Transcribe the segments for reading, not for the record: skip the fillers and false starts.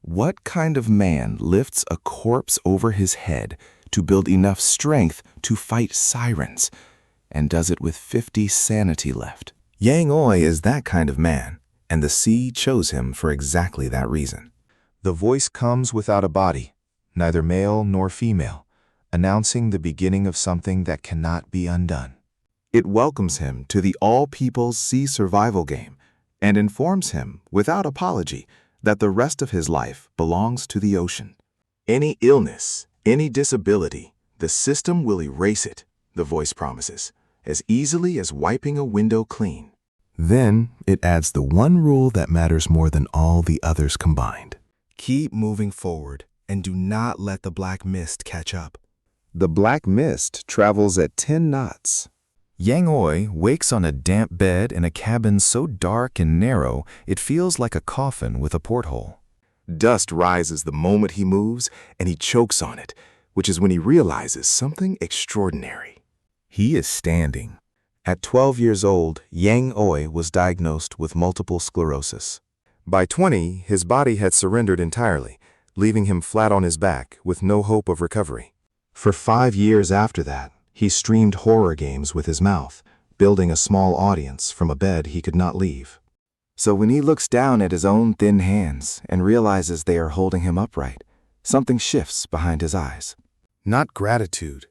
What kind of man lifts a corpse over his head to build enough strength to fight sirens, and does it with 50 sanity left? Yang Oi is that kind of man, and the sea chose him for exactly that reason. The voice comes without a body, neither male nor female, announcing the beginning of something that cannot be undone. It welcomes him to the all-people's sea survival game and informs him, without apology, that the rest of his life belongs to the ocean. Any illness, any disability, the system will erase it, the voice promises, as easily as wiping a window clean. Then it adds the one rule that matters more than all the others combined. Keep moving forward and do not let the black mist catch up. The black mist travels at 10 knots. Yang Oi wakes on a damp bed in a cabin so dark and narrow it feels like a coffin with a porthole. Dust rises the moment he moves, and he chokes on it, which is when he realizes something extraordinary. He is standing. At 12 years old, Yang Oi was diagnosed with multiple sclerosis. By 20, his body had surrendered entirely, leaving him flat on his back with no hope of recovery. For 5 years after that, he streamed horror games with his mouth, building a small audience from a bed he could not leave. So when he looks down at his own thin hands and realizes they are holding him upright, something shifts behind his eyes. Not gratitude,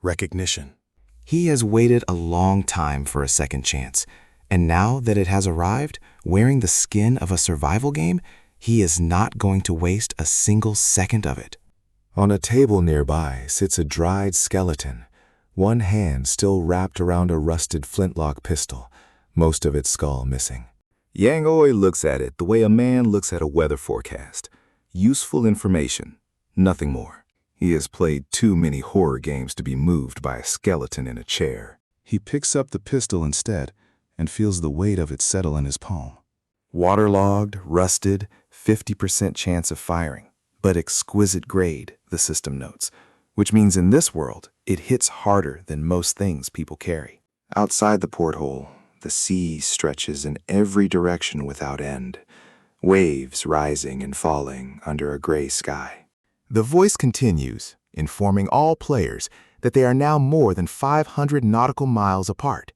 recognition. He has waited a long time for a second chance, and now that it has arrived, wearing the skin of a survival game, he is not going to waste a single second of it. On a table nearby sits a dried skeleton, one hand still wrapped around a rusted flintlock pistol, most of its skull missing. Yang Oi looks at it the way a man looks at a weather forecast. Useful information, nothing more. He has played too many horror games to be moved by a skeleton in a chair. He picks up the pistol instead and feels the weight of it settle in his palm. Waterlogged, rusted, 50% chance of firing, but exquisite grade, the system notes, which means in this world, it hits harder than most things people carry. Outside the porthole, the sea stretches in every direction without end, waves rising and falling under a gray sky. The voice continues, informing all players that they are now more than 500 nautical miles apart,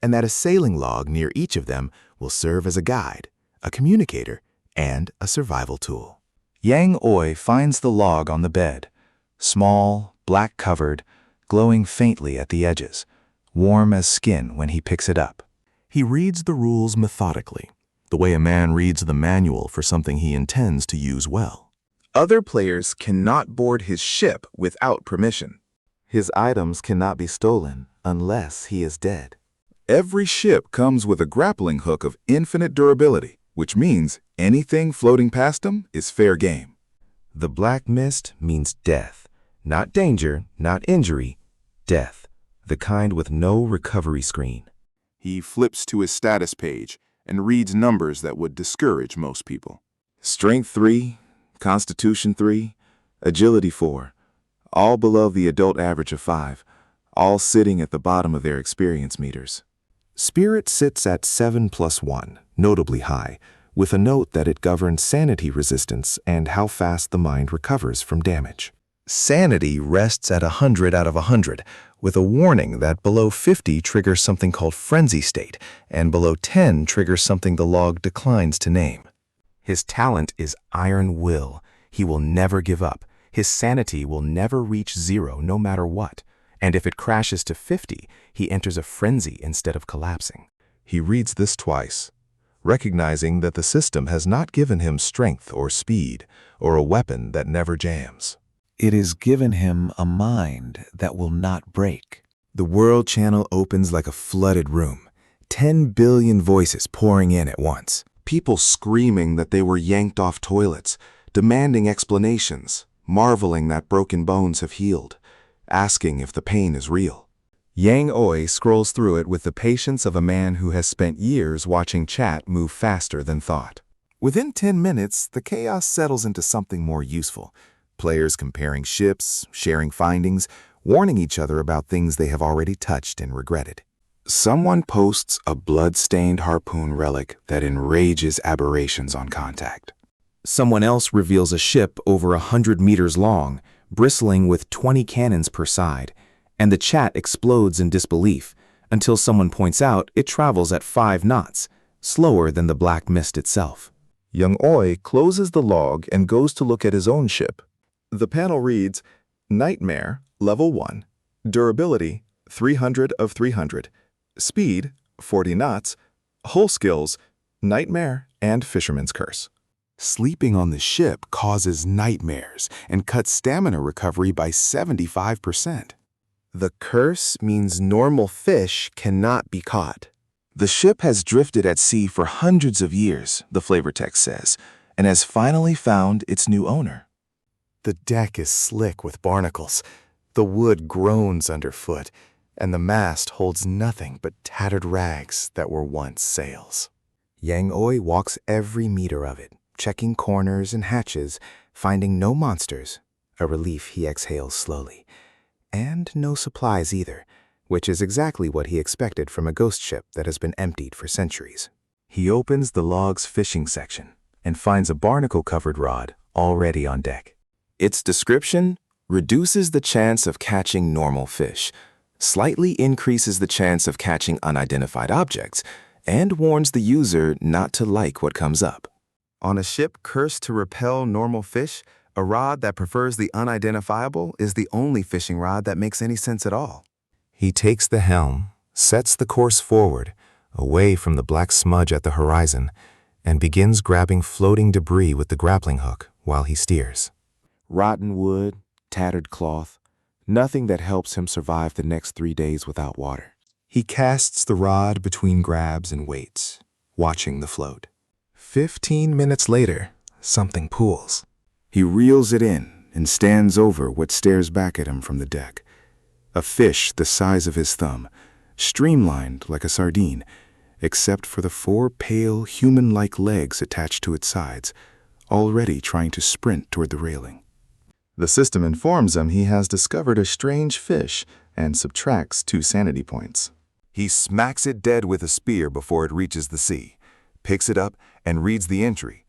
and that a sailing log near each of them will serve as a guide, a communicator, and a survival tool. Yang Oi finds the log on the bed, small, black-covered, glowing faintly at the edges, warm as skin when he picks it up. He reads the rules methodically, the way a man reads the manual for something he intends to use well. Other players cannot board his ship without permission. His items cannot be stolen unless he is dead. Every ship comes with a grappling hook of infinite durability, which means anything floating past him is fair game. The black mist means death. Not danger, not injury, death. The kind with no recovery screen. He flips to his status page and reads numbers that would discourage most people. Strength 3, Constitution 3, Agility 4, all below the adult average of 5, all sitting at the bottom of their experience meters. Spirit sits at 7+1, notably high, with a note that it governs sanity resistance and how fast the mind recovers from damage. Sanity rests at 100 out of 100, with a warning that below 50 triggers something called frenzy state, and below 10 triggers something the log declines to name. His talent is iron will. He will never give up. His sanity will never reach 0 no matter what, and if it crashes to 50, he enters a frenzy instead of collapsing. He reads this twice, recognizing that the system has not given him strength or speed, or a weapon that never jams. It has given him a mind that will not break. The world channel opens like a flooded room, 10 billion voices pouring in at once. People screaming that they were yanked off toilets, demanding explanations, marveling that broken bones have healed, asking if the pain is real. Yang Oi scrolls through it with the patience of a man who has spent years watching chat move faster than thought. Within 10 minutes, the chaos settles into something more useful. Players comparing ships, sharing findings, warning each other about things they have already touched and regretted. Someone posts a blood-stained harpoon relic that enrages aberrations on contact. Someone else reveals a ship over 100 meters long, bristling with 20 cannons per side, and the chat explodes in disbelief until someone points out it travels at 5 knots, slower than the black mist itself. Young Oi closes the log and goes to look at his own ship. The panel reads, Nightmare, Level 1, Durability, 300 of 300, Speed, 40 knots, Hull skills, Nightmare and Fisherman's Curse. Sleeping on the ship causes nightmares and cuts stamina recovery by 75%. The curse means normal fish cannot be caught. The ship has drifted at sea for hundreds of years, the flavor text says, and has finally found its new owner. The deck is slick with barnacles. The wood groans underfoot, and the mast holds nothing but tattered rags that were once sails. Yang Oi walks every meter of it, checking corners and hatches, finding no monsters, a relief he exhales slowly. And no supplies either, which is exactly what he expected from a ghost ship that has been emptied for centuries. He opens the log's fishing section and finds a barnacle-covered rod already on deck. Its description reduces the chance of catching normal fish, slightly increases the chance of catching unidentified objects, and warns the user not to like what comes up. On a ship cursed to repel normal fish, a rod that prefers the unidentifiable is the only fishing rod that makes any sense at all. He takes the helm, sets the course forward, away from the black smudge at the horizon, and begins grabbing floating debris with the grappling hook while he steers. Rotten wood, tattered cloth, nothing that helps him survive the next 3 days without water. He casts the rod between grabs and waits, watching the float. 15 minutes later, something pulls. He reels it in and stands over what stares back at him from the deck. A fish the size of his thumb, streamlined like a sardine, except for the 4 pale, human-like legs attached to its sides, already trying to sprint toward the railing. The system informs him he has discovered a strange fish and subtracts 2 sanity points. He smacks it dead with a spear before it reaches the sea, picks it up, and reads the entry.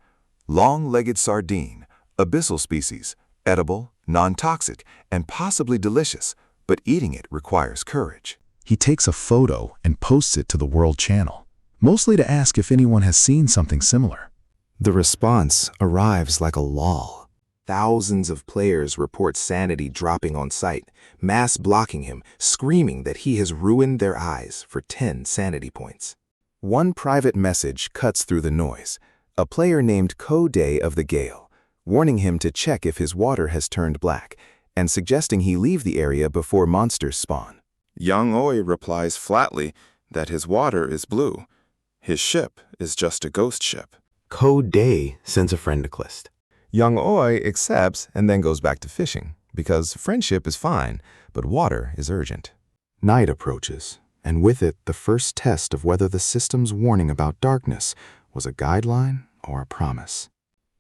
Long-legged sardine, abyssal species, edible, non-toxic, and possibly delicious, but eating it requires courage. He takes a photo and posts it to the World Channel, mostly to ask if anyone has seen something similar. The response arrives like a lull. Thousands of players report sanity dropping on sight, mass blocking him, screaming that he has ruined their eyes for 10 sanity points. One private message cuts through the noise, a player named Day of the Gale, warning him to check if his water has turned black, and suggesting he leave the area before monsters spawn. Young Oi replies flatly that his water is blue. His ship is just a ghost ship. Day sends a friend request. Young Oi accepts and then goes back to fishing, because friendship is fine, but water is urgent. Night approaches, and with it the first test of whether the system's warning about darkness was a guideline or a promise.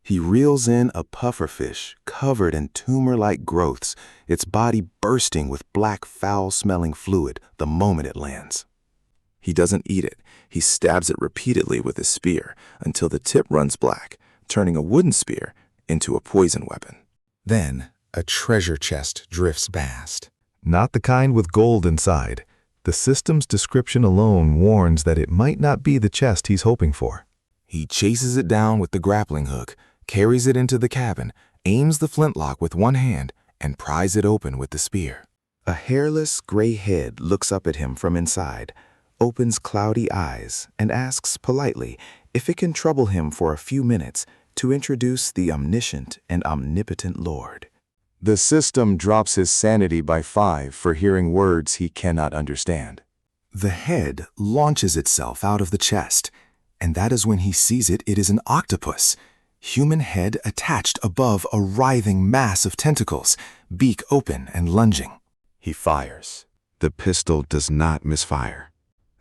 He reels in a pufferfish covered in tumor-like growths, its body bursting with black, foul-smelling fluid the moment it lands. He doesn't eat it. He stabs it repeatedly with his spear until the tip runs black, turning a wooden spear into a poison weapon. Then, a treasure chest drifts past. Not the kind with gold inside. The system's description alone warns that it might not be the chest he's hoping for. He chases it down with the grappling hook, carries it into the cabin, aims the flintlock with one hand, and pries it open with the spear. A hairless, gray head looks up at him from inside, opens cloudy eyes, and asks politely if it can trouble him for a few minutes to introduce the omniscient and omnipotent Lord. The system drops his sanity by 5 for hearing words he cannot understand. The head launches itself out of the chest, and that is when he sees it is an octopus. Human head attached above a writhing mass of tentacles, beak open and lunging. He fires. The pistol does not misfire.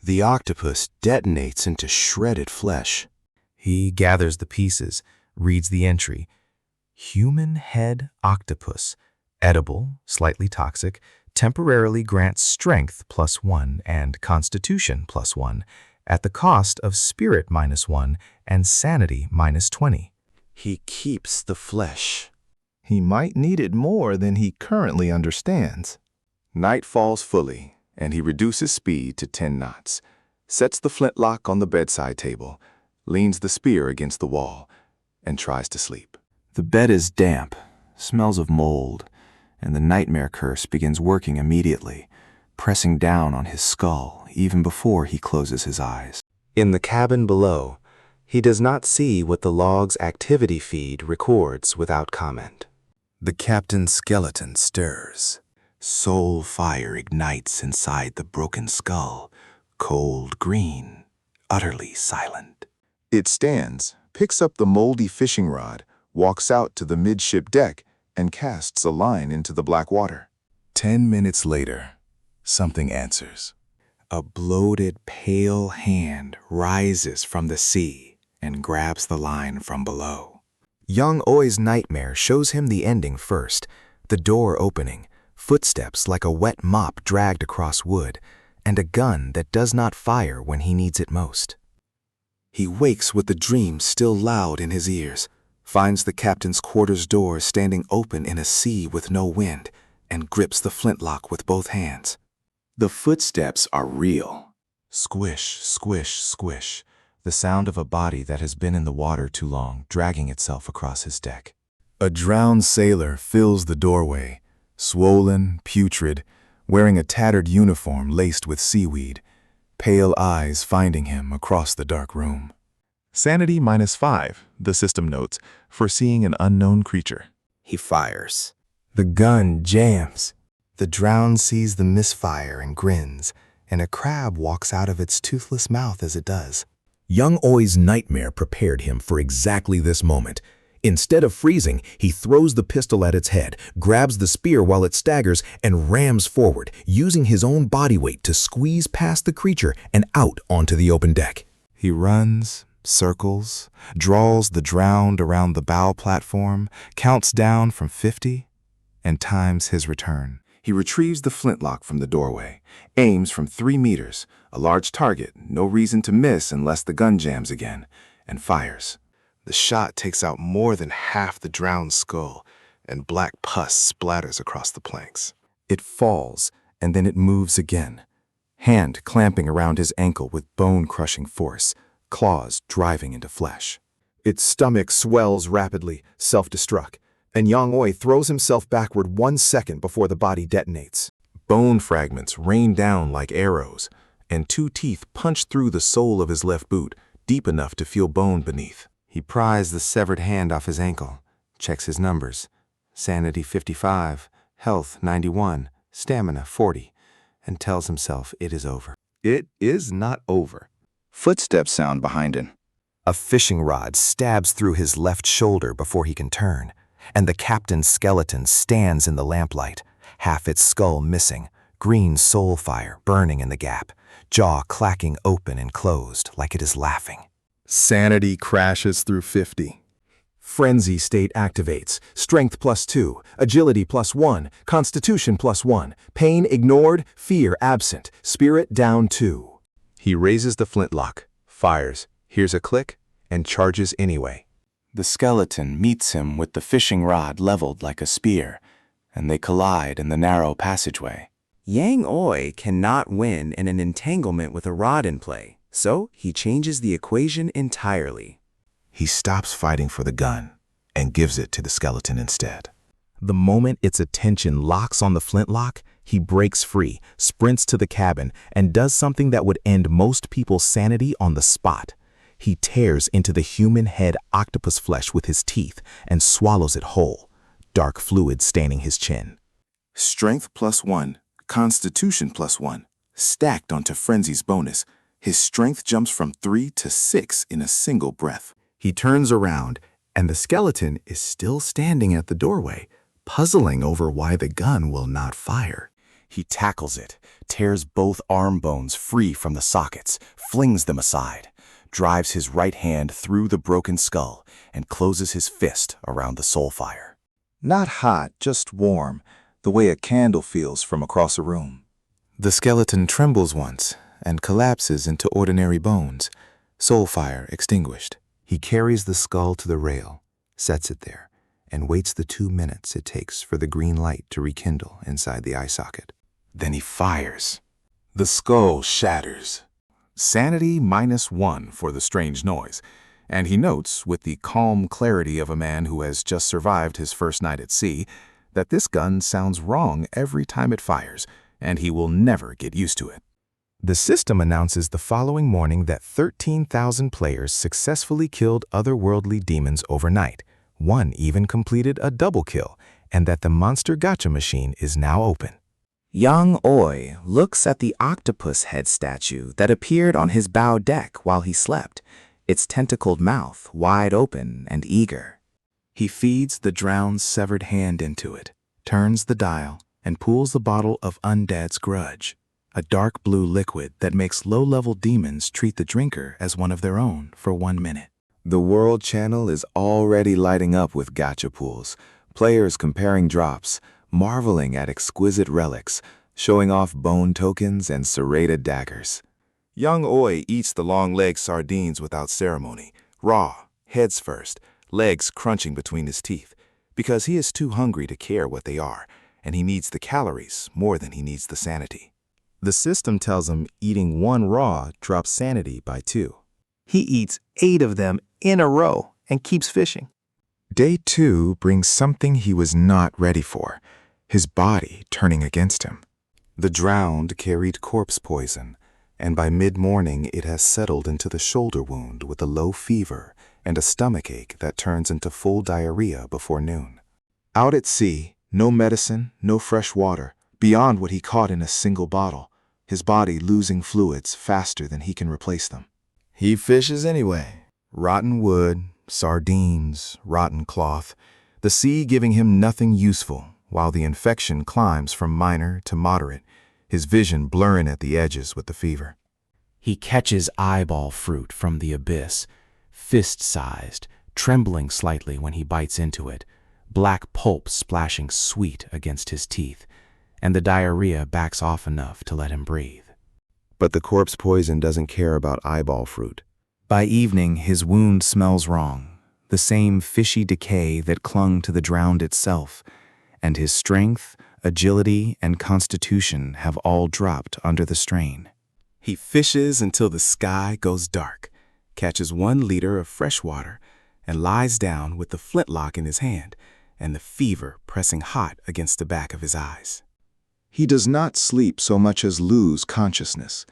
The octopus detonates into shredded flesh. He gathers the pieces, reads the entry. Human head octopus, edible, slightly toxic, temporarily grants strength +1 and constitution +1 at the cost of spirit -1 and sanity -20. He keeps the flesh. He might need it more than he currently understands. Night falls fully, and he reduces speed to 10 knots, sets the flintlock on the bedside table, leans the spear against the wall, and tries to sleep. The bed is damp, smells of mold, and the nightmare curse begins working immediately, pressing down on his skull even before he closes his eyes. In the cabin below, he does not see what the log's activity feed records without comment. The captain's skeleton stirs. Soul fire ignites inside the broken skull, cold green, utterly silent. It stands, picks up the moldy fishing rod, walks out to the midship deck, and casts a line into the black water. 10 minutes later, something answers. A bloated, pale hand rises from the sea and grabs the line from below. Young Oi's nightmare shows him the ending first, the door opening, footsteps like a wet mop dragged across wood, and a gun that does not fire when he needs it most. He wakes with the dream still loud in his ears, finds the captain's quarters door standing open in a sea with no wind, and grips the flintlock with both hands. The footsteps are real. Squish, squish, squish. The sound of a body that has been in the water too long, dragging itself across his deck. A drowned sailor fills the doorway, swollen, putrid, wearing a tattered uniform laced with seaweed, pale eyes finding him across the dark room. Sanity -5, the system notes, for seeing an unknown creature. He fires. The gun jams. The drowned sees the misfire and grins, and a crab walks out of its toothless mouth as it does. Young Oi's nightmare prepared him for exactly this moment. Instead of freezing, he throws the pistol at its head, grabs the spear while it staggers, and rams forward, using his own body weight to squeeze past the creature and out onto the open deck. He runs, circles, draws the drowned around the bow platform, counts down from 50, and times his return. He retrieves the flintlock from the doorway, aims from 3 meters, a large target, no reason to miss unless the gun jams again, and fires. The shot takes out more than half the drowned skull, and black pus splatters across the planks. It falls, and then it moves again, hand clamping around his ankle with bone-crushing force, claws driving into flesh. Its stomach swells rapidly, self-destruct, and Young Oi throws himself backward 1 second before the body detonates. Bone fragments rain down like arrows, and 2 teeth punch through the sole of his left boot, deep enough to feel bone beneath. He pries the severed hand off his ankle, checks his numbers. Sanity 55, health 91, stamina 40, and tells himself it is over. It is not over. Footsteps sound behind him. A fishing rod stabs through his left shoulder before he can turn, and the captain's skeleton stands in the lamplight, half its skull missing, green soul fire burning in the gap, jaw clacking open and closed like it is laughing. Sanity crashes through 50. Frenzy state activates. Strength +2, agility +1, constitution +1, pain ignored, fear absent, spirit down 2. He raises the flintlock, fires, hears a click, and charges anyway. The skeleton meets him with the fishing rod leveled like a spear, and they collide in the narrow passageway. Yang Oi cannot win in an entanglement with a rod in play, so he changes the equation entirely. He stops fighting for the gun and gives it to the skeleton instead. The moment its attention locks on the flintlock, he breaks free, sprints to the cabin, and does something that would end most people's sanity on the spot. He tears into the human head octopus flesh with his teeth and swallows it whole, dark fluid staining his chin. Strength +1, constitution +1, stacked onto Frenzy's bonus. His strength jumps from 3 to 6 in a single breath. He turns around, and the skeleton is still standing at the doorway, puzzling over why the gun will not fire. He tackles it, tears both arm bones free from the sockets, flings them aside, drives his right hand through the broken skull, and closes his fist around the soul fire. Not hot, just warm, the way a candle feels from across a room. The skeleton trembles once and collapses into ordinary bones, soul fire extinguished. He carries the skull to the rail, sets it there, and waits the 2 minutes it takes for the green light to rekindle inside the eye socket. Then he fires. The skull shatters. Sanity -1 for the strange noise, and he notes, with the calm clarity of a man who has just survived his first night at sea, that this gun sounds wrong every time it fires, and he will never get used to it. The system announces the following morning that 13,000 players successfully killed otherworldly demons overnight. One even completed a double kill, and that the monster gacha machine is now open. Young Oi looks at the octopus head statue that appeared on his bow deck while he slept, its tentacled mouth wide open and eager. He feeds the drowned's severed hand into it, turns the dial, and pulls the bottle of Undead's Grudge, a dark blue liquid that makes low-level demons treat the drinker as one of their own for 1 minute. The World Channel is already lighting up with gacha pools, players comparing drops, marveling at exquisite relics, showing off bone tokens and serrated daggers. Young Oi eats the long-legged sardines without ceremony, raw, heads first, legs crunching between his teeth, because he is too hungry to care what they are, and he needs the calories more than he needs the sanity. The system tells him eating 1 raw drops sanity by 2. He eats 8 of them in a row and keeps fishing. Day 2 brings something he was not ready for, his body turning against him. The drowned carried corpse poison, and by mid-morning it has settled into the shoulder wound with a low fever and a stomachache that turns into full diarrhea before noon. Out at sea, no medicine, no fresh water, beyond what he caught in a single bottle, his body losing fluids faster than he can replace them. He fishes anyway. Rotten wood, sardines, rotten cloth, the sea giving him nothing useful, while the infection climbs from minor to moderate, his vision blurring at the edges with the fever. He catches eyeball fruit from the abyss, fist-sized, trembling slightly when he bites into it, black pulp splashing sweet against his teeth, and the diarrhea backs off enough to let him breathe. But the corpse poison doesn't care about eyeball fruit. By evening, his wound smells wrong, the same fishy decay that clung to the drowned itself, and his strength, agility, and constitution have all dropped under the strain. He fishes until the sky goes dark, catches 1 liter of fresh water, and lies down with the flintlock in his hand and the fever pressing hot against the back of his eyes. He does not sleep so much as lose consciousness,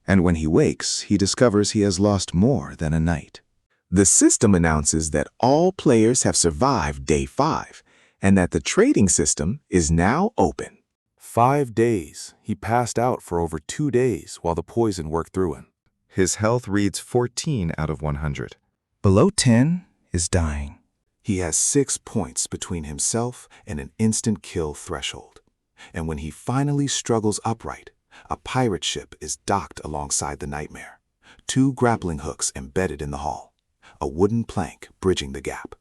and when he wakes, he discovers he has lost more than a night. The system announces that all players have survived day 5, and that the trading system is now open. 5 days. He passed out for over 2 days while the poison worked through him. His health reads 14 out of 100. Below 10 is dying. He has 6 points between himself and an instant kill threshold. And when he finally struggles upright, a pirate ship is docked alongside the nightmare. 2 grappling hooks embedded in the hull. A wooden plank bridging the gap.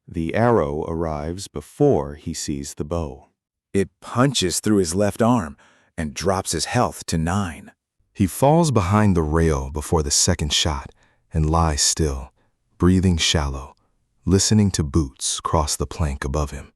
The arrow arrives before he sees the bow. It punches through his left arm and drops his health to 9. He falls behind the rail before the second shot and lies still, breathing shallow, listening to boots cross the plank above him.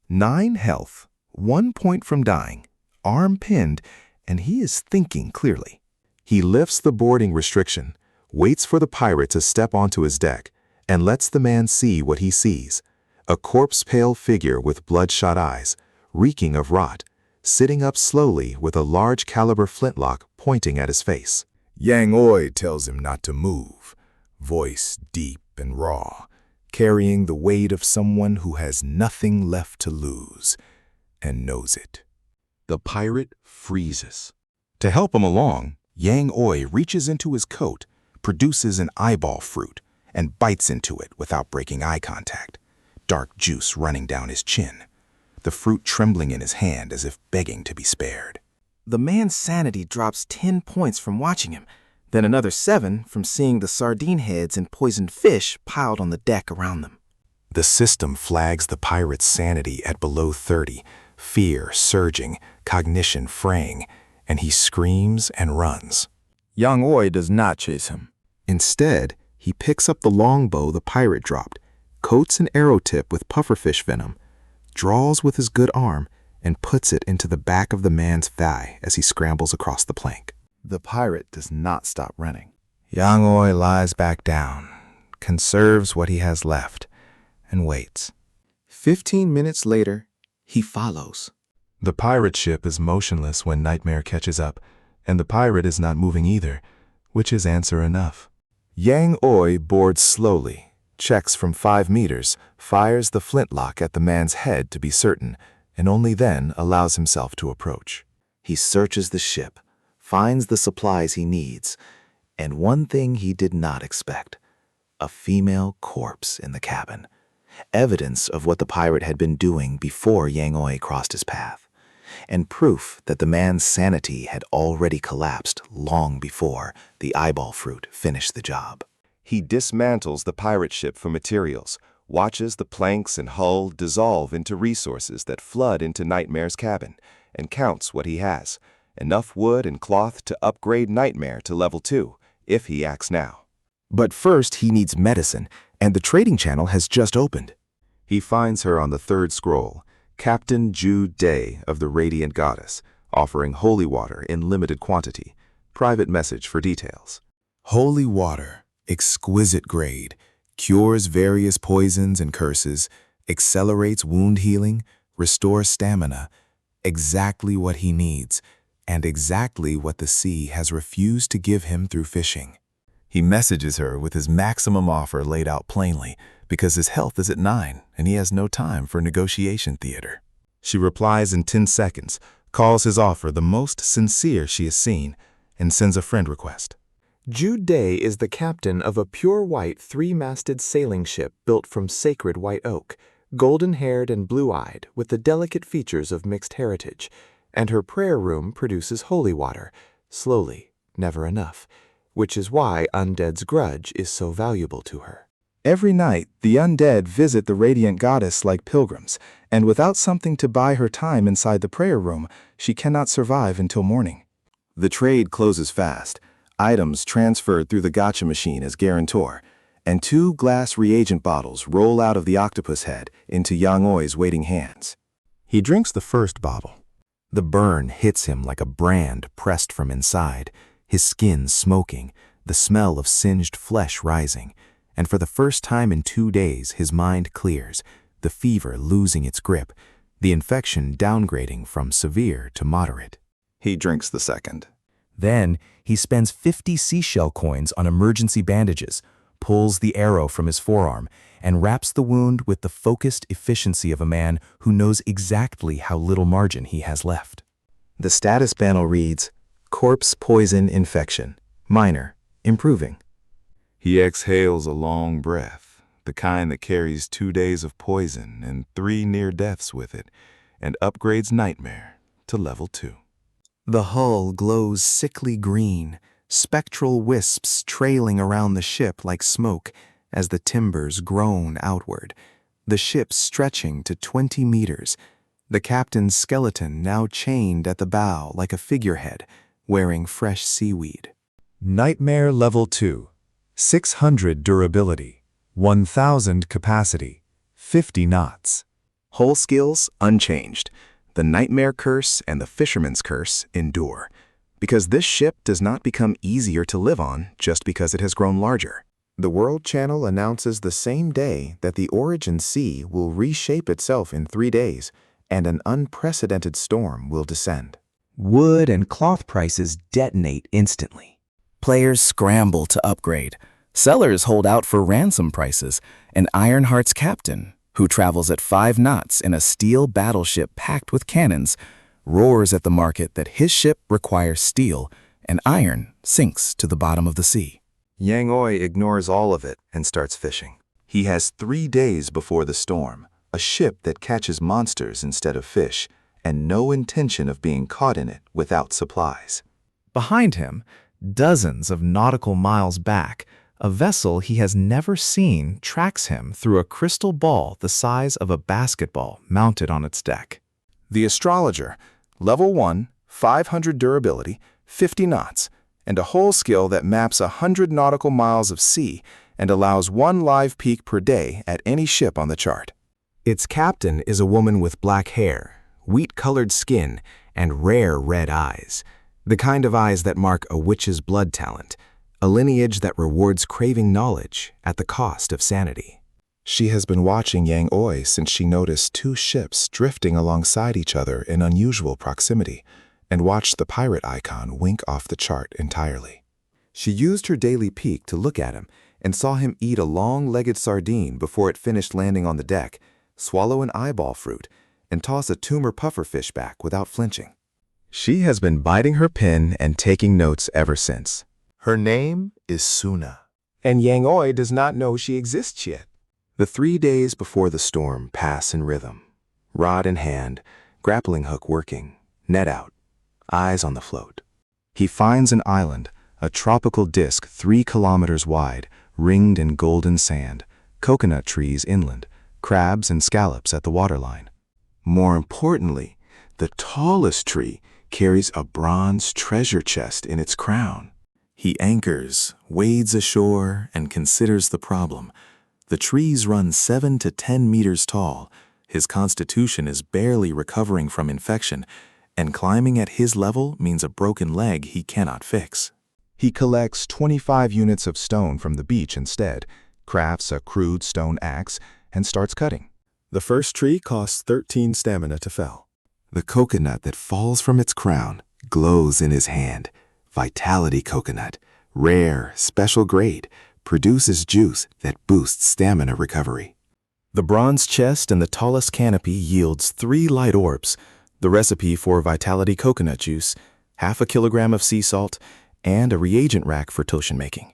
9 health, 1 point from dying, arm pinned, and he is thinking clearly. He lifts the boarding restriction, waits for the pirate to step onto his deck, and lets the man see what he sees. A corpse-pale figure with bloodshot eyes, reeking of rot, sitting up slowly with a large-caliber flintlock pointing at his face. Yang Oi tells him not to move, voice deep and raw, carrying the weight of someone who has nothing left to lose, and knows it. The pirate freezes. To help him along, Yang Oi reaches into his coat, produces an eyeball fruit, and bites into it without breaking eye contact, dark juice running down his chin, the fruit trembling in his hand as if begging to be spared. The man's sanity drops 10 points from watching him, then another 7 from seeing the sardine heads and poisoned fish piled on the deck around them. The system flags the pirate's sanity at below 30, fear surging, cognition fraying, and he screams and runs. Young Oi does not chase him. Instead, he picks up the longbow the pirate dropped, coats an arrow tip with pufferfish venom, draws with his good arm, and puts it into the back of the man's thigh as he scrambles across the plank. The pirate does not stop running. Yang Oi lies back down, conserves what he has left, and waits. 15 minutes later, he follows. The pirate ship is motionless when Nightmare catches up, and the pirate is not moving either, which is answer enough. Yang Oi boards slowly, checks from 5 meters, fires the flintlock at the man's head to be certain, and only then allows himself to approach. He searches the ship, finds the supplies he needs, and one thing he did not expect: a female corpse in the cabin. Evidence of what the pirate had been doing before Yang Oi crossed his path, and proof that the man's sanity had already collapsed long before the eyeball fruit finished the job. He dismantles the pirate ship for materials, watches the planks and hull dissolve into resources that flood into Nightmare's cabin, and counts what he has: enough wood and cloth to upgrade Nightmare to level 2, if he acts now. But first he needs medicine, and the trading channel has just opened. He finds her on the 3rd scroll, Captain Ju Day of the Radiant Goddess, offering holy water in limited quantity. Private message for details. Holy water, exquisite grade, cures various poisons and curses, accelerates wound healing, restores stamina. Exactly what he needs, and exactly what the sea has refused to give him through fishing. He messages her with his maximum offer laid out plainly, because his health is at 9 and he has no time for negotiation theater. She replies in 10 seconds, calls his offer the most sincere she has seen, and sends a friend request. Jude Day is the captain of a pure white 3-masted sailing ship built from sacred white oak, golden-haired and blue-eyed with the delicate features of mixed heritage, and her prayer room produces holy water, slowly, never enough, which is why Undead's grudge is so valuable to her. Every night, the undead visit the Radiant Goddess like pilgrims, and without something to buy her time inside the prayer room, she cannot survive until morning. The trade closes fast, items transferred through the gacha machine as guarantor, and 2 glass reagent bottles roll out of the octopus head into Yang Oi's waiting hands. He drinks the first bottle. The burn hits him like a brand pressed from inside, his skin smoking, the smell of singed flesh rising, and for the first time in 2 days his mind clears, the fever losing its grip, the infection downgrading from severe to moderate. He drinks the second. Then he spends 50 seashell coins on emergency bandages, pulls the arrow from his forearm, and wraps the wound with the focused efficiency of a man who knows exactly how little margin he has left. The status panel reads, Corpse Poison Infection, Minor, Improving. He exhales a long breath, the kind that carries 2 days of poison and 3 near deaths with it, and upgrades Nightmare to level 2. The hull glows sickly green, spectral wisps trailing around the ship like smoke as the timbers groan outward, the ship stretching to 20 meters, the captain's skeleton now chained at the bow like a figurehead, wearing fresh seaweed. Nightmare Level 2, 600 durability, 1000 capacity, 50 knots. Hull skills unchanged. The Nightmare Curse and the Fisherman's Curse endure, because this ship does not become easier to live on just because it has grown larger. The World Channel announces the same day that the Origin Sea will reshape itself in 3 days, and an unprecedented storm will descend. Wood and cloth prices detonate instantly. Players scramble to upgrade. Sellers hold out for ransom prices, and Ironheart's captain, who travels at 5 knots in a steel battleship packed with cannons, roars at the market that his ship requires steel, and iron sinks to the bottom of the sea. Yang Oi ignores all of it and starts fishing. He has 3 days before the storm, a ship that catches monsters instead of fish, and no intention of being caught in it without supplies. Behind him, dozens of nautical miles back, a vessel he has never seen tracks him through a crystal ball the size of a basketball mounted on its deck. The Astrologer, Level 1, 500 durability, 50 knots, and a whole skill that maps 100 nautical miles of sea and allows 1 live peak per day at any ship on the chart. Its captain is a woman with black hair, wheat-colored skin, and rare red eyes, the kind of eyes that mark a witch's blood talent, a lineage that rewards craving knowledge at the cost of sanity. She has been watching Yang Oi since she noticed 2 ships drifting alongside each other in unusual proximity, and watched the pirate icon wink off the chart entirely. She used her daily peek to look at him and saw him eat a long-legged sardine before it finished landing on the deck, swallow an eyeball fruit, and toss a tumor pufferfish back without flinching. She has been biting her pen and taking notes ever since. Her name is Suna. And Yang Oi does not know she exists yet. The 3 days before the storm pass in rhythm. Rod in hand, grappling hook working, net out, eyes on the float. He finds an island, a tropical disk 3 kilometers wide, ringed in golden sand, coconut trees inland, crabs and scallops at the waterline. More importantly, the tallest tree carries a bronze treasure chest in its crown. He anchors, wades ashore, and considers the problem. The trees run 7 to 10 meters tall. His constitution is barely recovering from infection, and climbing at his level means a broken leg he cannot fix. He collects 25 units of stone from the beach instead, crafts a crude stone axe, and starts cutting. The first tree costs 13 stamina to fell. The coconut that falls from its crown glows in his hand. Vitality coconut, rare, special grade, produces juice that boosts stamina recovery. The bronze chest and the tallest canopy yields 3 light orbs, the recipe for vitality coconut juice, half a kilogram of sea salt, and a reagent rack for potion making.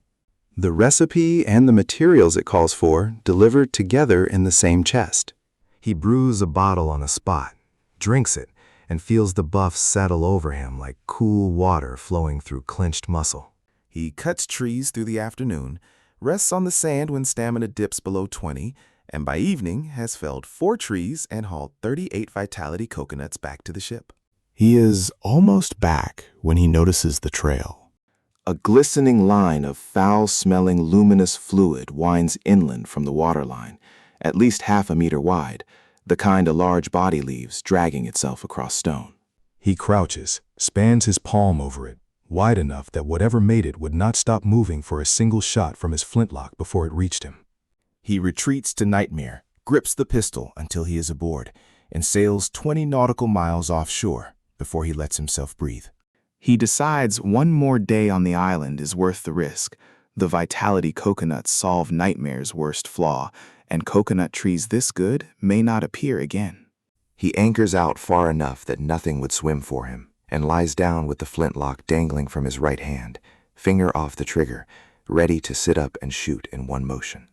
The recipe and the materials it calls for delivered together in the same chest. He brews a bottle on the spot, drinks it, and feels the buff settle over him like cool water flowing through clenched muscle. He cuts trees through the afternoon, rests on the sand when stamina dips below 20, and by evening has felled 4 trees and hauled 38 vitality coconuts back to the ship. He is almost back when he notices the trail. A glistening line of foul-smelling luminous fluid winds inland from the waterline, at least half a meter wide, the kind a large body leaves dragging itself across stone. He crouches, spans his palm over it, wide enough that whatever made it would not stop moving for a single shot from his flintlock before it reached him. He retreats to Nightmare, grips the pistol until he is aboard, and sails 20 nautical miles offshore before he lets himself breathe. He decides 1 more day on the island is worth the risk. The vitality coconuts solve Nightmare's worst flaw, and coconut trees this good may not appear again. He anchors out far enough that nothing would swim for him, and lies down with the flintlock dangling from his right hand, finger off the trigger, ready to sit up and shoot in one motion.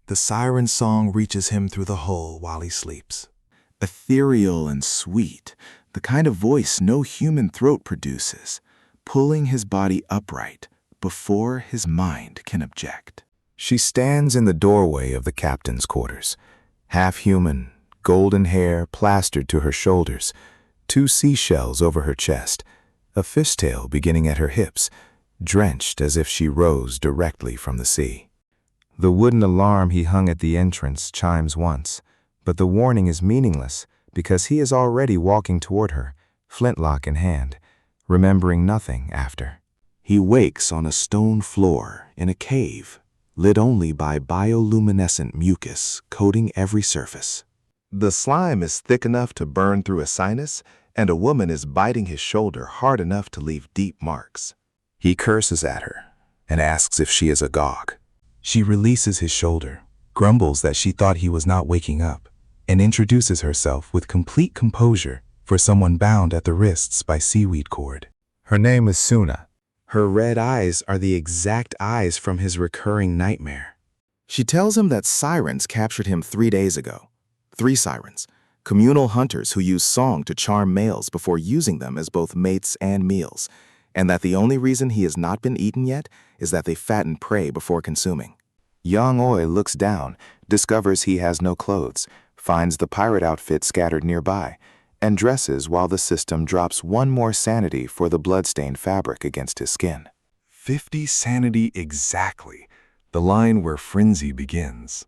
The siren song reaches him through the hole while he sleeps. Ethereal and sweet, the kind of voice no human throat produces, pulling his body upright before his mind can object. She stands in the doorway of the captain's quarters, half human, golden hair plastered to her shoulders, 2 seashells over her chest, a fishtail beginning at her hips, drenched as if she rose directly from the sea. The wooden alarm he hung at the entrance chimes once, but the warning is meaningless because he is already walking toward her, flintlock in hand, remembering nothing after. He wakes on a stone floor in a cave, lit only by bioluminescent mucus coating every surface. The slime is thick enough to burn through a sinus, and a woman is biting his shoulder hard enough to leave deep marks. He curses at her and asks if she is agog. She releases his shoulder, grumbles that she thought he was not waking up, and introduces herself with complete composure for someone bound at the wrists by seaweed cord. Her name is Suna. Her red eyes are the exact eyes from his recurring nightmare. She tells him that sirens captured him 3 days ago. 3 sirens, communal hunters who use song to charm males before using them as both mates and meals, and that the only reason he has not been eaten yet is that they fatten prey before consuming. Yang Oi looks down, discovers he has no clothes, finds the pirate outfit scattered nearby, and dresses while the system drops 1 more sanity for the bloodstained fabric against his skin. 50 sanity exactly. the line where frenzy begins.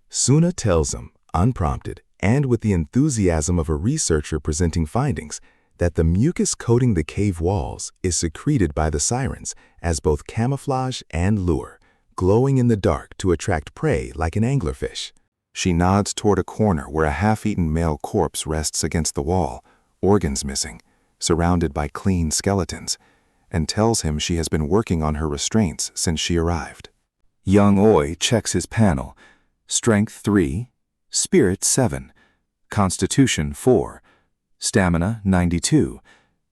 Suna tells him, unprompted, and with the enthusiasm of a researcher presenting findings, that the mucus coating the cave walls is secreted by the sirens as both camouflage and lure, glowing in the dark to attract prey like an anglerfish. She nods toward a corner where a half-eaten male corpse rests against the wall, organs missing, surrounded by clean skeletons, and tells him she has been working on her restraints since she arrived. Young Oi checks his panel. Strength 3, Spirit 7, Constitution 4, Stamina 92,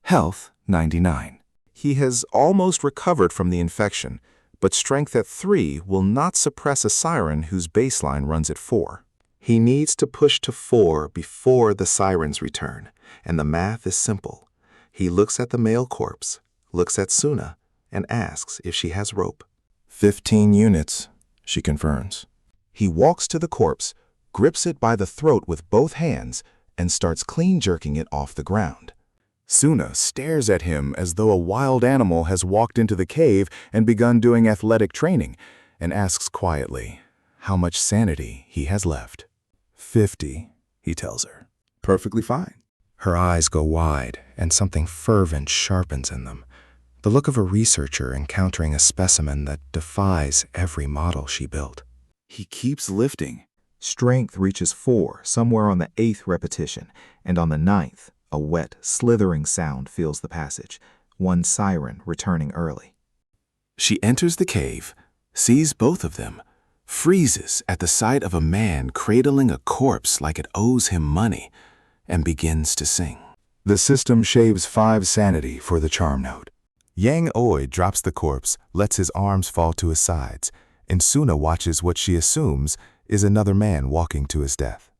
Health 99. He has almost recovered from the infection, but strength at 3 will not suppress a siren whose baseline runs at 4. He needs to push to 4 before the sirens return, and the math is simple. He looks at the male corpse, looks at Suna, and asks if she has rope. 15 units, she confirms. He walks to the corpse, grips it by the throat with both hands, and starts clean jerking it off the ground. Suna stares at him as though a wild animal has walked into the cave and begun doing athletic training, and asks quietly how much sanity he has left. 50, he tells her. Perfectly fine. Her eyes go wide, and something fervent sharpens in them. The look of a researcher encountering a specimen that defies every model she built. He keeps lifting. Strength reaches 4 somewhere on the 8th repetition, and on the 9th, a wet, slithering sound fills the passage, one siren returning early. She enters the cave, sees both of them, freezes at the sight of a man cradling a corpse like it owes him money, and begins to sing. The system shaves 5 sanity for the charm node. Yang Oi drops the corpse, lets his arms fall to his sides, and Suna watches what she assumes is another man walking to his death.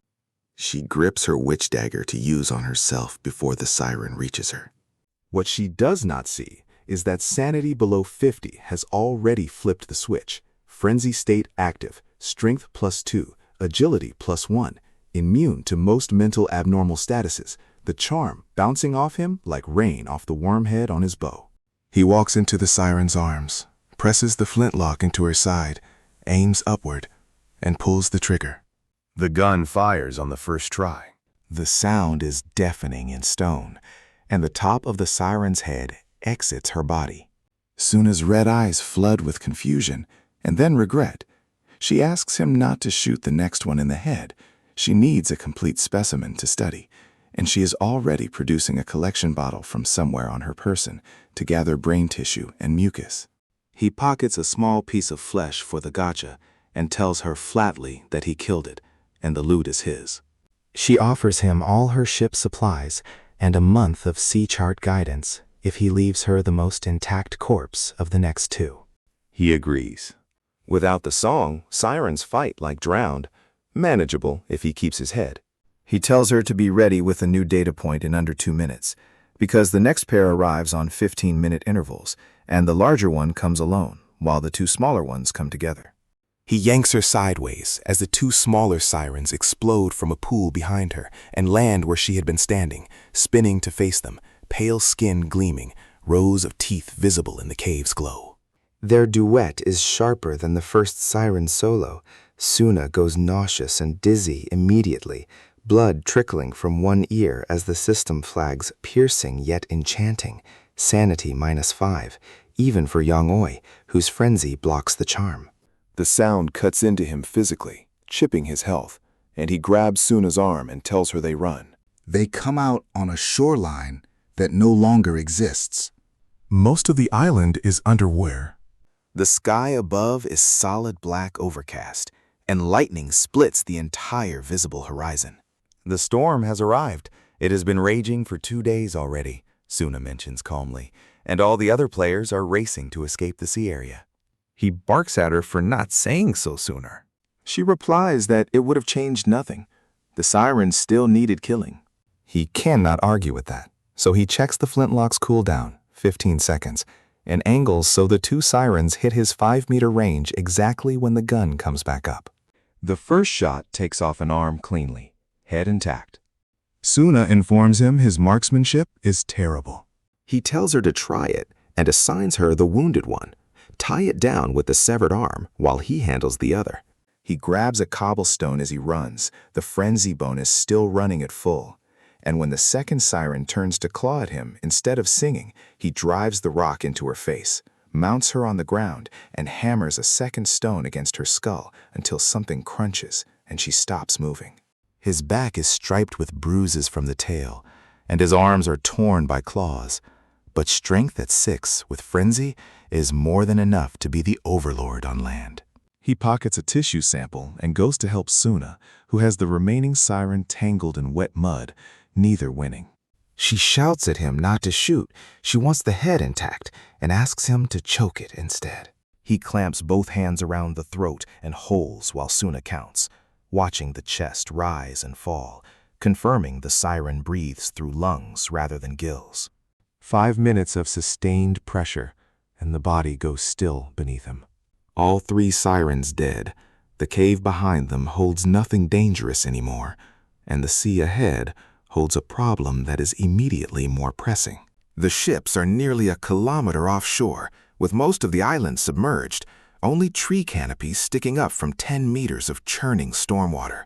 She grips her witch dagger to use on herself before the siren reaches her. What she does not see is that sanity below 50 has already flipped the switch. Frenzy state active, strength +2, agility +1, immune to most mental abnormal statuses, the charm bouncing off him like rain off the wormhead on his bow. He walks into the siren's arms, presses the flintlock into her side, aims upward, and pulls the trigger. The gun fires on the first try. The sound is deafening in stone, and the top of the siren's head exits her body. Suna's red eyes flood with confusion, and then regret. She asks him not to shoot the next one in the head. She needs a complete specimen to study, and she is already producing a collection bottle from somewhere on her person to gather brain tissue and mucus. He pockets a small piece of flesh for the gotcha and tells her flatly that he killed it, and the loot is his. She offers him all her ship's supplies and a month of sea chart guidance if he leaves her the most intact corpse of the next 2. He agrees. Without the song, sirens fight like drowned, manageable if he keeps his head. He tells her to be ready with a new data point in under 2 minutes, because the next pair arrives on 15-minute intervals, and the larger one comes alone, while the 2 smaller ones come together. He yanks her sideways as the 2 smaller sirens explode from a pool behind her and land where she had been standing, spinning to face them, pale skin gleaming, rows of teeth visible in the cave's glow. Their duet is sharper than the first siren solo. Suna goes nauseous and dizzy immediately, blood trickling from one ear as the system flags piercing yet enchanting, sanity -5, even for Yang Oi, whose frenzy blocks the charm. The sound cuts into him physically, chipping his health, and he grabs Suna's arm and tells her they run. They come out on a shoreline that no longer exists. Most of the island is underwater. The sky above is solid black overcast, and lightning splits the entire visible horizon. The storm has arrived. It has been raging for 2 days already, Suna mentions calmly, and all the other players are racing to escape the sea area. He barks at her for not saying so sooner. She replies that it would have changed nothing. The sirens still needed killing. He cannot argue with that, so he checks the flintlock's cooldown, 15 seconds, and angles so the 2 sirens hit his 5-meter range exactly when the gun comes back up. The first shot takes off an arm cleanly, head intact. Suna informs him his marksmanship is terrible. He tells her to try it and assigns her the wounded one. tie it down with the severed arm while he handles the other. He grabs a cobblestone as he runs, the frenzy bonus still running at full. And when the second siren turns to claw at him, instead of singing, he drives the rock into her face, mounts her on the ground, and hammers a second stone against her skull until something crunches and she stops moving. His back is striped with bruises from the tail, and his arms are torn by claws. But strength at 6 with frenzy is more than enough to be the overlord on land. He pockets a tissue sample and goes to help Suna, who has the remaining siren tangled in wet mud, neither winning. She shouts at him not to shoot. She wants the head intact and asks him to choke it instead. He clamps both hands around the throat and holds while Suna counts, watching the chest rise and fall, confirming the siren breathes through lungs rather than gills. 5 minutes of sustained pressure, and the body goes still beneath him. All 3 sirens dead. The cave behind them holds nothing dangerous anymore, and the sea ahead holds a problem that is immediately more pressing. The ships are nearly a kilometer offshore, with most of the island submerged, only tree canopies sticking up from 10 meters of churning stormwater.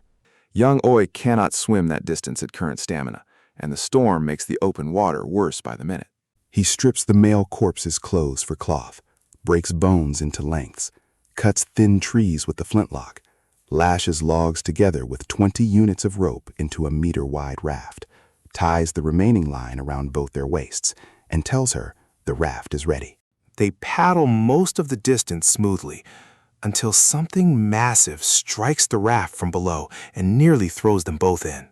Young Oi cannot swim that distance at current stamina, and the storm makes the open water worse by the minute. He strips the male corpse's clothes for cloth, breaks bones into lengths, cuts thin trees with the flintlock, lashes logs together with 20 units of rope into a meter-wide raft, ties the remaining line around both their waists, and tells her the raft is ready. They paddle most of the distance smoothly, until something massive strikes the raft from below and nearly throws them both in.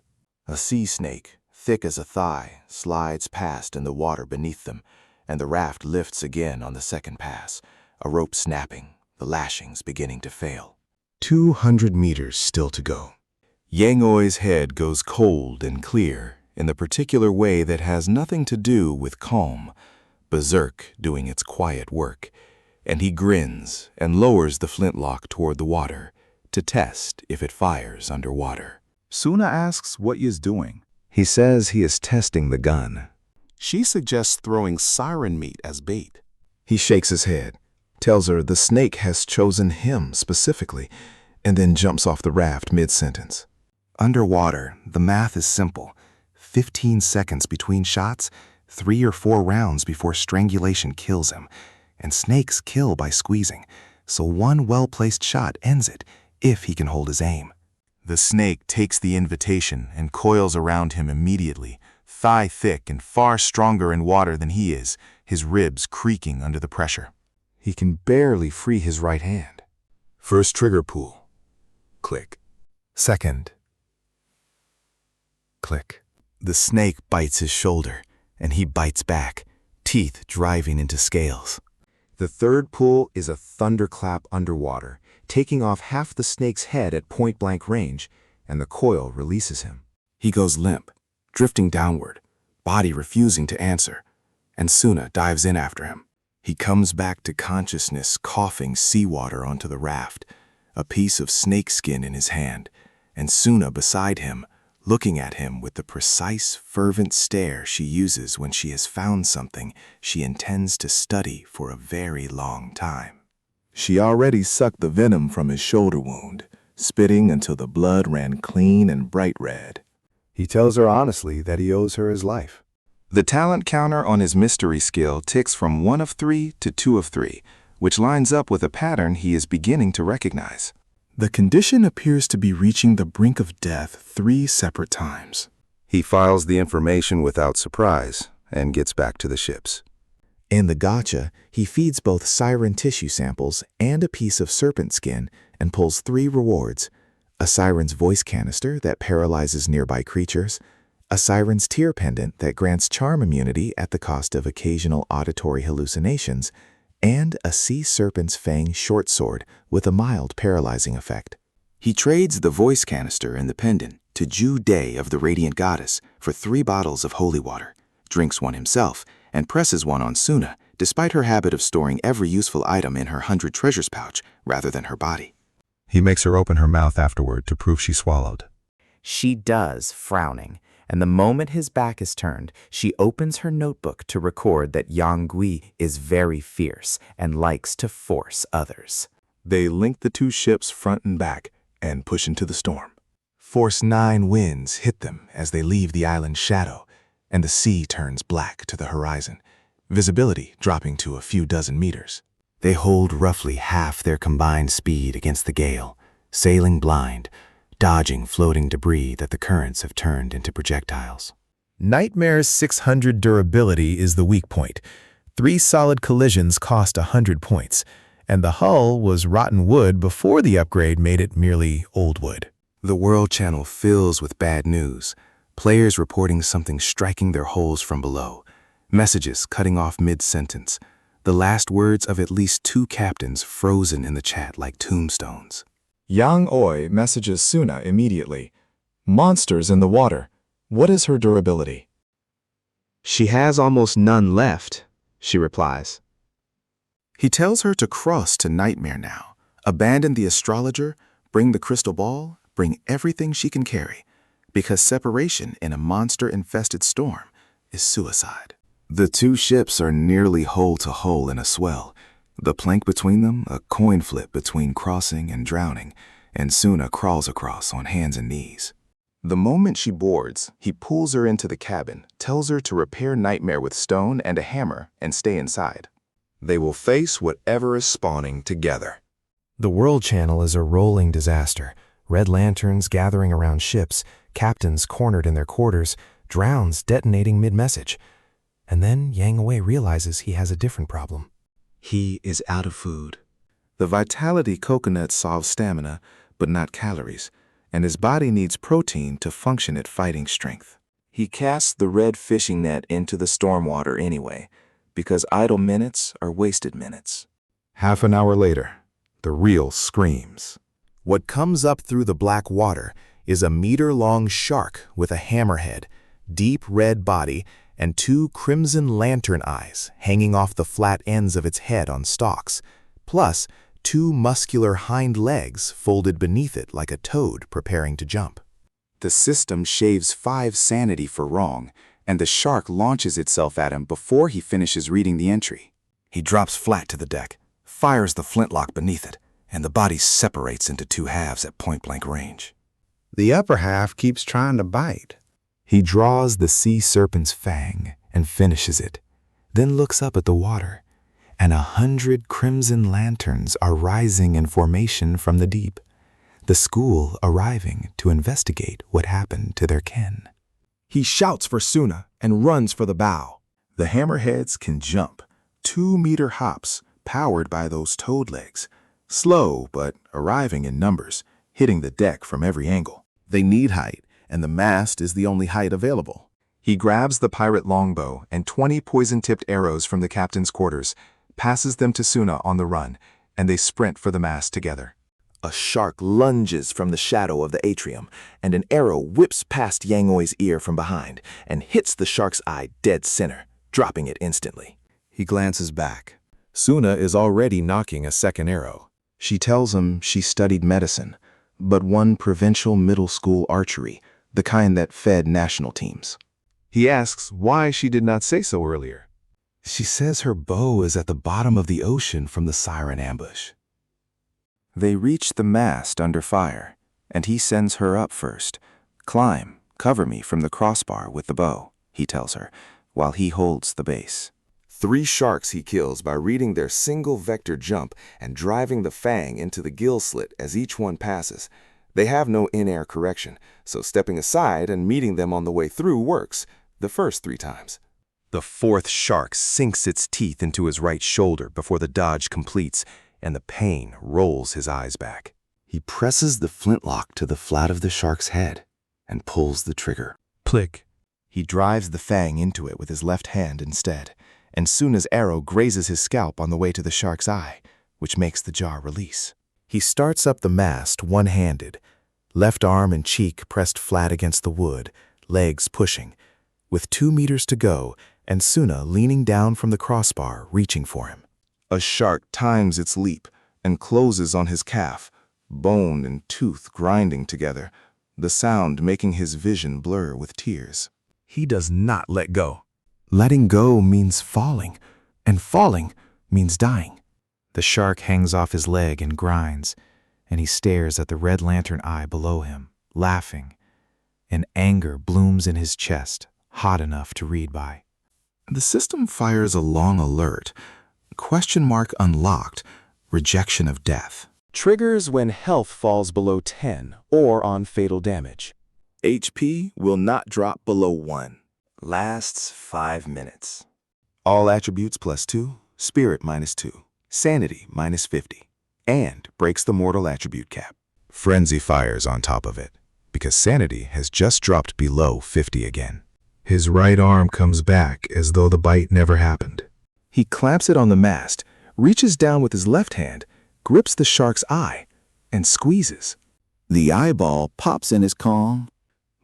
A sea snake, thick as a thigh, slides past in the water beneath them, and the raft lifts again on the second pass, a rope snapping, the lashings beginning to fail. 200 meters still to go. Yang Oi's head goes cold and clear in the particular way that has nothing to do with calm, berserk doing its quiet work, and he grins and lowers the flintlock toward the water to test if it fires underwater. Suna asks what he is doing. He says he is testing the gun. She suggests throwing siren meat as bait. He shakes his head, tells her the snake has chosen him specifically, and then jumps off the raft mid-sentence. Underwater, the math is simple. 15 seconds between shots, 3 or 4 rounds before strangulation kills him, and snakes kill by squeezing, so one well-placed shot ends it, if he can hold his aim. The snake takes the invitation and coils around him immediately, thigh thick and far stronger in water than he is, his ribs creaking under the pressure. He can barely free his right hand. First trigger pull. Click. Second. Click. The snake bites his shoulder, and he bites back, teeth driving into scales. The third pull is a thunderclap underwater, taking off half the snake's head at point-blank range, and the coil releases him. He goes limp, drifting downward, body refusing to answer, and Suna dives in after him. He comes back to consciousness, coughing seawater onto the raft, a piece of snakeskin in his hand, and Suna beside him, looking at him with the precise, fervent stare she uses when she has found something she intends to study for a very long time. She already sucked the venom from his shoulder wound, spitting until the blood ran clean and bright red. He tells her honestly that he owes her his life. The talent counter on his mystery skill ticks from 1 of 3 to 2 of 3, which lines up with a pattern he is beginning to recognize. The condition appears to be reaching the brink of death 3 separate times. He files the information without surprise and gets back to the ships. In the gacha, he feeds both siren tissue samples and a piece of serpent skin and pulls 3 rewards: a siren's voice canister that paralyzes nearby creatures, a siren's tear pendant that grants charm immunity at the cost of occasional auditory hallucinations, and a sea serpent's fang short sword with a mild paralyzing effect. He trades the voice canister and the pendant to Ju Day of the Radiant Goddess for 3 bottles of holy water, drinks one himself, and presses one on Suna, despite her habit of storing every useful item in her 100 treasures pouch rather than her body. He makes her open her mouth afterward to prove she swallowed. She does, frowning, and the moment his back is turned, she opens her notebook to record that Yang Gui is very fierce and likes to force others. They link the two ships front and back and push into the storm. Force 9 winds hit them as they leave the island's shadow, and the sea turns black to the horizon, visibility dropping to a few dozen meters. They hold roughly half their combined speed against the gale, sailing blind, dodging floating debris that the currents have turned into projectiles. Nightmare's 600 durability is the weak point. 3 solid collisions cost 100 points, and the hull was rotten wood before the upgrade made it merely old wood. The World Channel fills with bad news, players reporting something striking their hulls from below, messages cutting off mid-sentence, the last words of at least 2 captains frozen in the chat like tombstones. Yang Oi messages Suna immediately. Monsters in the water. What is her durability? She has almost none left, she replies. He tells her to cross to Nightmare now, abandon the astrologer, bring the crystal ball, bring everything she can carry, because separation in a monster-infested storm is suicide. The 2 ships are nearly hull to hull in a swell, the plank between them a coin flip between crossing and drowning, and Suna crawls across on hands and knees. The moment she boards, he pulls her into the cabin, tells her to repair Nightmare with stone and a hammer and stay inside. They will face whatever is spawning together. The World Channel is a rolling disaster. Red lanterns gathering around ships, captains cornered in their quarters, drowns detonating mid-message. And then Yang Wei realizes he has a different problem. He is out of food. The Vitality coconut solves stamina, but not calories, and his body needs protein to function at fighting strength. He casts the red fishing net into the storm water anyway, because idle minutes are wasted minutes. Half an hour later, the reel screams. What comes up through the black water is a meter-long shark with a hammerhead, deep red body, and 2 crimson lantern eyes hanging off the flat ends of its head on stalks, plus 2 muscular hind legs folded beneath it like a toad preparing to jump. The system shaves 5 sanity for wrong, and the shark launches itself at him before he finishes reading the entry. He drops flat to the deck, fires the flintlock beneath it, and the body separates into 2 halves at point-blank range. The upper half keeps trying to bite. He draws the sea serpent's fang and finishes it, then looks up at the water, and 100 crimson lanterns are rising in formation from the deep, the school arriving to investigate what happened to their kin. He shouts for Suna and runs for the bow. The hammerheads can jump, 2-meter hops, powered by those toad legs, slow but arriving in numbers, hitting the deck from every angle. They need height, and the mast is the only height available. He grabs the pirate longbow and 20 poison-tipped arrows from the captain's quarters, passes them to Suna on the run, and they sprint for the mast together. A shark lunges from the shadow of the atrium, and an arrow whips past Yang Oi's ear from behind and hits the shark's eye dead center, dropping it instantly. He glances back. Suna is already knocking a second arrow. She tells him she studied medicine, but won provincial middle school archery, the kind that fed national teams. He asks why she did not say so earlier. She says her bow is at the bottom of the ocean from the siren ambush. They reach the mast under fire, and he sends her up first. Climb, cover me from the crossbar with the bow, he tells her, while he holds the base. 3 sharks he kills by reading their single vector jump and driving the fang into the gill slit as each one passes. They have no in-air correction, so stepping aside and meeting them on the way through works, the first 3 times. The 4th shark sinks its teeth into his right shoulder before the dodge completes, and the pain rolls his eyes back. He presses the flintlock to the flat of the shark's head and pulls the trigger. Plick. He drives the fang into it with his left hand instead, and Suna's arrow grazes his scalp on the way to the shark's eye, which makes the jaw release. He starts up the mast one-handed, left arm and cheek pressed flat against the wood, legs pushing, with 2 meters to go, and Suna leaning down from the crossbar, reaching for him. A shark times its leap and closes on his calf, bone and tooth grinding together, the sound making his vision blur with tears. He does not let go. Letting go means falling, and falling means dying. The shark hangs off his leg and grinds, and he stares at the red lantern eye below him, laughing, and anger blooms in his chest, hot enough to read by. The system fires a long alert. Question mark unlocked. Rejection of death. Triggers when health falls below 10 or on fatal damage. HP will not drop below 1. Lasts 5 minutes. All attributes +2, spirit -2, sanity -50, and breaks the mortal attribute cap. Frenzy fires on top of it, because sanity has just dropped below 50 again. His right arm comes back as though the bite never happened. He clamps it on the mast, reaches down with his left hand, grips the shark's eye, and squeezes. The eyeball pops in his palm.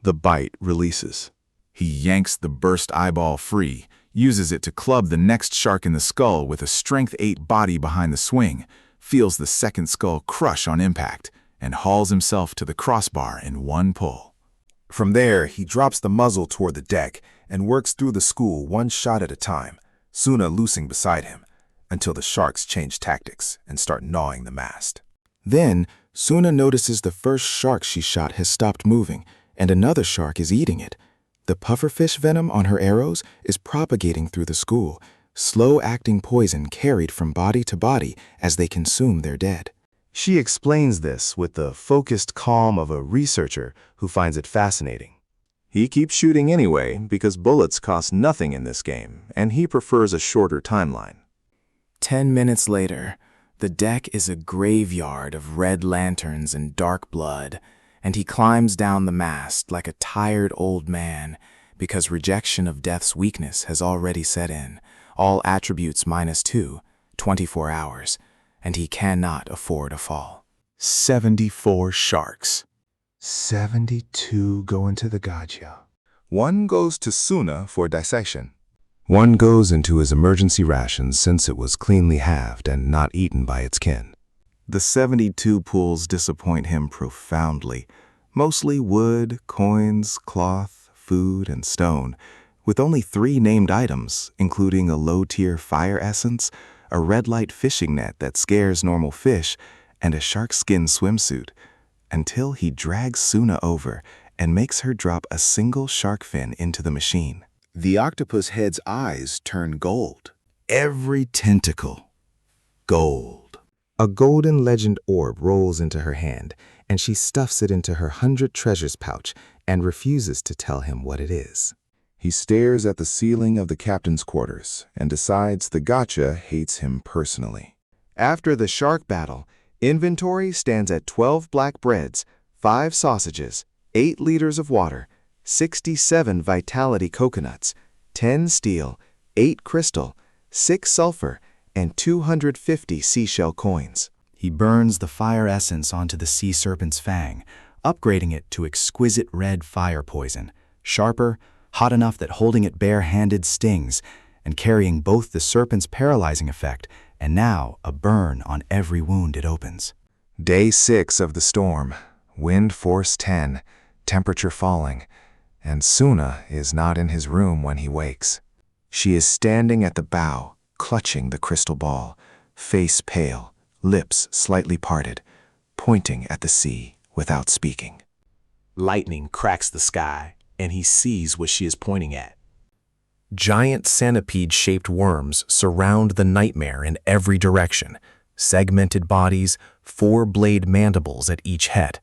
The bite releases. He yanks the burst eyeball free, uses it to club the next shark in the skull with a strength 8 body behind the swing, feels the second skull crush on impact, and hauls himself to the crossbar in one pull. From there, he drops the muzzle toward the deck and works through the school one shot at a time, Suna loosing beside him, until the sharks change tactics and start gnawing the mast. Then, Suna notices the first shark she shot has stopped moving, and another shark is eating it. The pufferfish venom on her arrows is propagating through the school, slow-acting poison carried from body to body as they consume their dead. She explains this with the focused calm of a researcher who finds it fascinating. He keeps shooting anyway because bullets cost nothing in this game, and he prefers a shorter timeline. 10 minutes later, the deck is a graveyard of red lanterns and dark blood, and he climbs down the mast like a tired old man because rejection of death's weakness has already set in, all attributes -2, 24 hours, and he cannot afford a fall. 74 sharks. 72 go into the gacha. One goes to Suna for dissection. One goes into his emergency rations since it was cleanly halved and not eaten by its kin. The 72 pools disappoint him profoundly, mostly wood, coins, cloth, food, and stone, with only 3 named items, including a low-tier fire essence, a red light fishing net that scares normal fish, and a sharkskin swimsuit, until he drags Suna over and makes her drop a single shark fin into the machine. The octopus head's eyes turn gold. Every tentacle, gold. A golden legend orb rolls into her hand, and she stuffs it into her 100 treasures pouch and refuses to tell him what it is. He stares at the ceiling of the captain's quarters and decides the gacha hates him personally. After the shark battle, inventory stands at 12 black breads, 5 sausages, 8 liters of water, 67 vitality coconuts, 10 steel, 8 crystal, 6 sulfur, and 250 seashell coins. He burns the fire essence onto the sea serpent's fang, upgrading it to exquisite red fire poison, sharper, hot enough that holding it bare-handed stings, and carrying both the serpent's paralyzing effect and now a burn on every wound it opens. Day 6 of the storm, wind force 10, temperature falling, and Suna is not in his room when he wakes. She is standing at the bow, clutching the crystal ball, face pale, lips slightly parted, pointing at the sea without speaking. Lightning cracks the sky, and he sees what she is pointing at. Giant centipede-shaped worms surround the nightmare in every direction, segmented bodies, 4 blade mandibles at each head,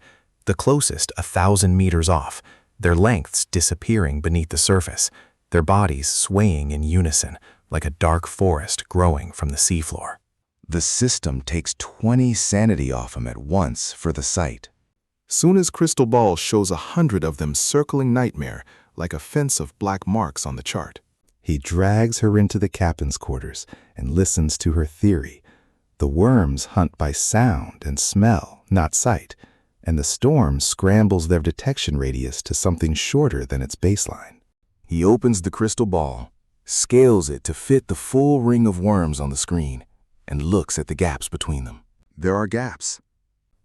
the closest 1,000 meters off, their lengths disappearing beneath the surface, their bodies swaying in unison like a dark forest growing from the seafloor. The system takes 20 sanity off him at once for the sight. Suna's crystal ball shows 100 of them circling Nightmare like a fence of black marks on the chart. He drags her into the captain's quarters and listens to her theory. The worms hunt by sound and smell, not sight, and the storm scrambles their detection radius to something shorter than its baseline. He opens the crystal ball, scales it to fit the full ring of worms on the screen, and looks at the gaps between them. There are gaps.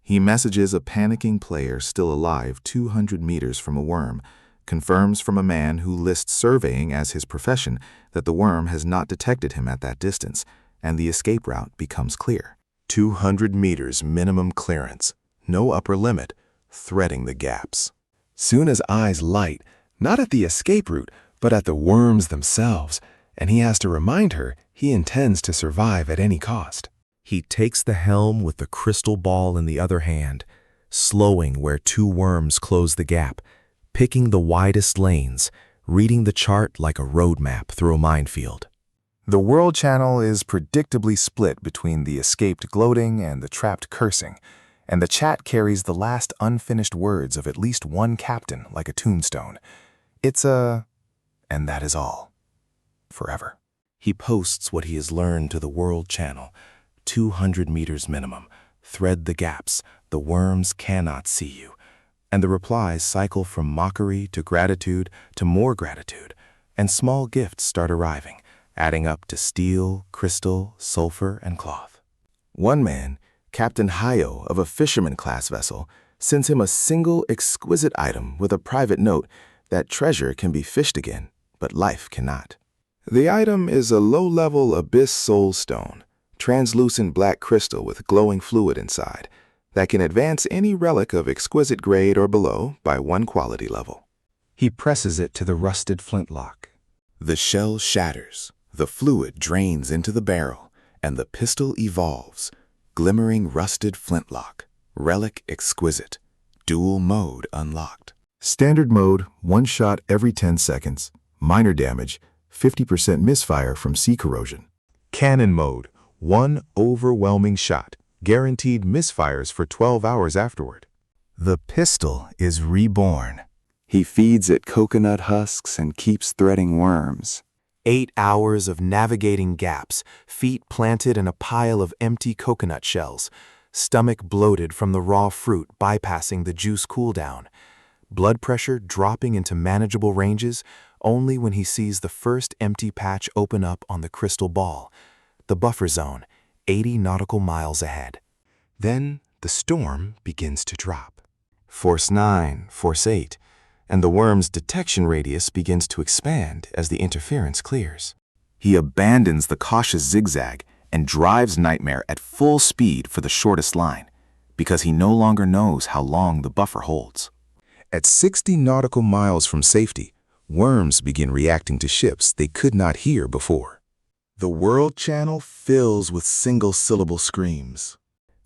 He messages a panicking player still alive 200 meters from a worm, confirms from a man who lists surveying as his profession that the worm has not detected him at that distance, and the escape route becomes clear. 200 meters minimum clearance, no upper limit, threading the gaps. Suna's eyes light, not at the escape route, but at the worms themselves, and he has to remind her he intends to survive at any cost. He takes the helm with the crystal ball in the other hand, slowing where two worms close the gap, picking the widest lanes, reading the chart like a road map through a minefield. The world channel is predictably split between the escaped gloating and the trapped cursing, and the chat carries the last unfinished words of at least one captain like a tombstone. It's a... and that is all. Forever. He posts what he has learned to the world channel. 200 meters minimum. Thread the gaps. The worms cannot see you. And the replies cycle from mockery to gratitude to more gratitude, and small gifts start arriving, adding up to steel, crystal, sulfur, and cloth. One man, Captain Hayo of a fisherman-class vessel, sends him a single exquisite item with a private note that treasure can be fished again, but life cannot. The item is a low-level abyss soul stone, translucent black crystal with glowing fluid inside, that can advance any relic of exquisite grade or below by one quality level. He presses it to the rusted flintlock. The shell shatters, the fluid drains into the barrel, and the pistol evolves. Glimmering rusted flintlock, relic exquisite, dual mode unlocked. Standard mode, one shot every 10 seconds, minor damage, 50% misfire from sea corrosion. Cannon mode, one overwhelming shot, guaranteed misfires for 12 hours afterward. The pistol is reborn. He feeds it coconut husks and keeps threading worms. 8 hours of navigating gaps, feet planted in a pile of empty coconut shells, stomach bloated from the raw fruit bypassing the juice cooldown, blood pressure dropping into manageable ranges only when he sees the first empty patch open up on the crystal ball, the buffer zone, 80 nautical miles ahead. Then the storm begins to drop. Force 9, Force 8, and the worm's detection radius begins to expand as the interference clears. He abandons the cautious zigzag and drives Nightmare at full speed for the shortest line, because he no longer knows how long the buffer holds. At 60 nautical miles from safety, worms begin reacting to ships they could not hear before. The world channel fills with single-syllable screams.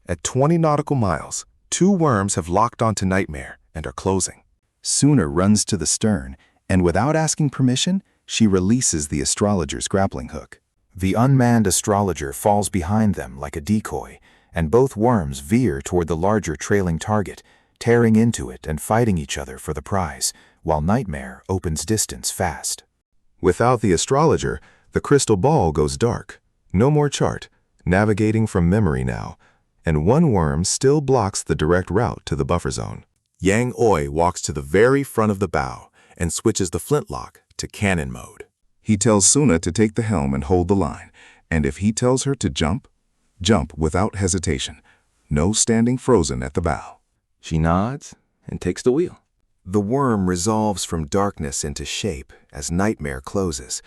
At 20 nautical miles, 2 worms have locked onto Nightmare and are closing. Suna runs to the stern, and without asking permission, she releases the astrologer's grappling hook. The unmanned astrologer falls behind them like a decoy, and both worms veer toward the larger trailing target, tearing into it and fighting each other for the prize, while Nightmare opens distance fast. Without the astrologer, the crystal ball goes dark. No more chart, navigating from memory now, and one worm still blocks the direct route to the buffer zone. Yang Oi walks to the very front of the bow and switches the flintlock to cannon mode. He tells Suna to take the helm and hold the line, and if he tells her to jump, jump without hesitation. No standing frozen at the bow. She nods and takes the wheel. The worm resolves from darkness into shape as Nightmare closes,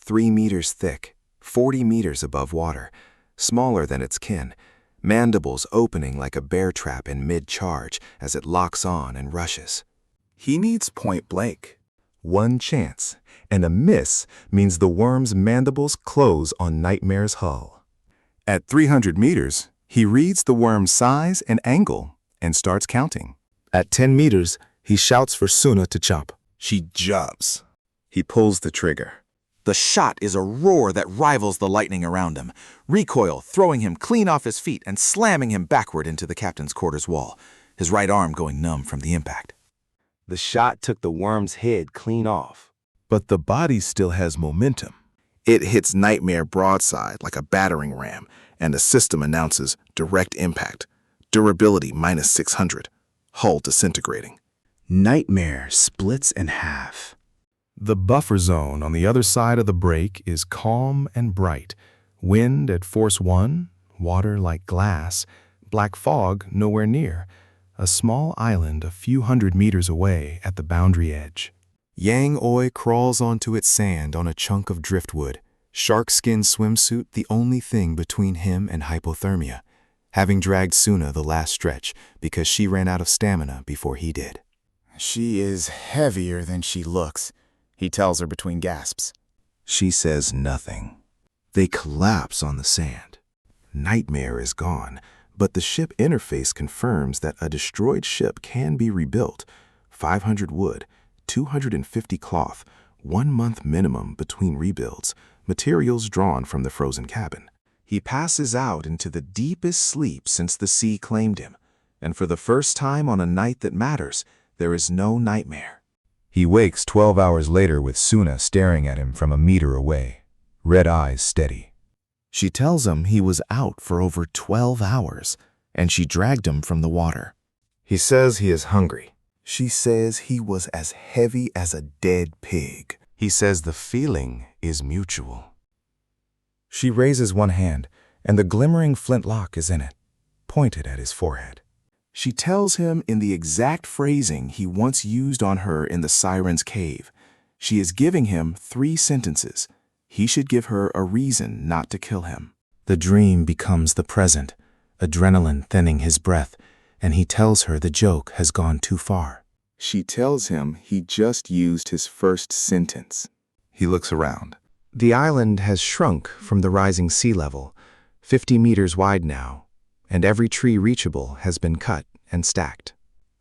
3 meters thick, 40 meters above water, smaller than its kin, mandibles opening like a bear trap in mid-charge as it locks on and rushes. He needs point blank. One chance, and a miss means the worm's mandibles close on Nightmare's hull. At 300 meters, he reads the worm's size and angle and starts counting. At 10 meters, he shouts for Suna to jump. She jumps. He pulls the trigger. The shot is a roar that rivals the lightning around him, recoil throwing him clean off his feet and slamming him backward into the captain's quarters wall, his right arm going numb from the impact. The shot took the worm's head clean off, but the body still has momentum. It hits Nightmare broadside like a battering ram, and the system announces direct impact, durability minus 600, hull disintegrating. Nightmare splits in half. The buffer zone on the other side of the break is calm and bright. Wind at force 1, water like glass, black fog nowhere near, a small island a few hundred meters away at the boundary edge. Yang Oi crawls onto its sand on a chunk of driftwood, shark-skin swimsuit the only thing between him and hypothermia, having dragged Suna the last stretch because she ran out of stamina before he did. She is heavier than she looks, he tells her between gasps. She says nothing. They collapse on the sand. Nightmare is gone, but the ship interface confirms that a destroyed ship can be rebuilt. 500 wood, 250 cloth, 1 month minimum between rebuilds, materials drawn from the frozen cabin. He passes out into the deepest sleep since the sea claimed him, and for the first time on a night that matters, there is no nightmare. He wakes 12 hours later with Suna staring at him from a meter away, red eyes steady. She tells him he was out for over 12 hours, and she dragged him from the water. He says he is hungry. She says he was as heavy as a dead pig. He says the feeling is mutual. She raises one hand, and the glimmering flintlock is in it, pointed at his forehead. She tells him in the exact phrasing he once used on her in the Siren's cave. She is giving him 3 sentences. He should give her a reason not to kill him. The dream becomes the present, adrenaline thinning his breath, and he tells her the joke has gone too far. She tells him he just used his first sentence. He looks around. The island has shrunk from the rising sea level, 50 meters wide now, and every tree reachable has been cut and stacked.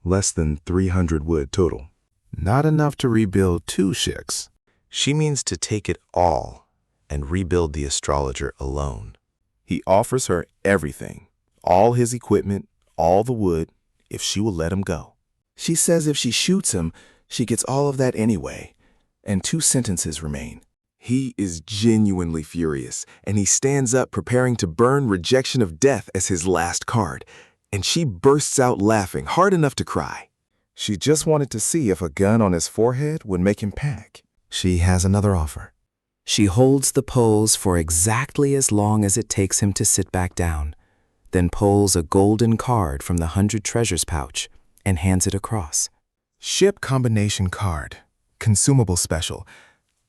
Less than 300 wood total. Not enough to rebuild 2 ships. She means to take it all and rebuild the astrologer alone. He offers her everything, all his equipment, all the wood, if she will let him go. She says if she shoots him, she gets all of that anyway, and 2 sentences remain. He is genuinely furious, and he stands up preparing to burn rejection of death as his last card, and she bursts out laughing hard enough to cry. She just wanted to see if a gun on his forehead would make him panic. She has another offer. She holds the pose for exactly as long as it takes him to sit back down, then pulls a golden card from the 100 treasures pouch and hands it across. Ship combination card, consumable special,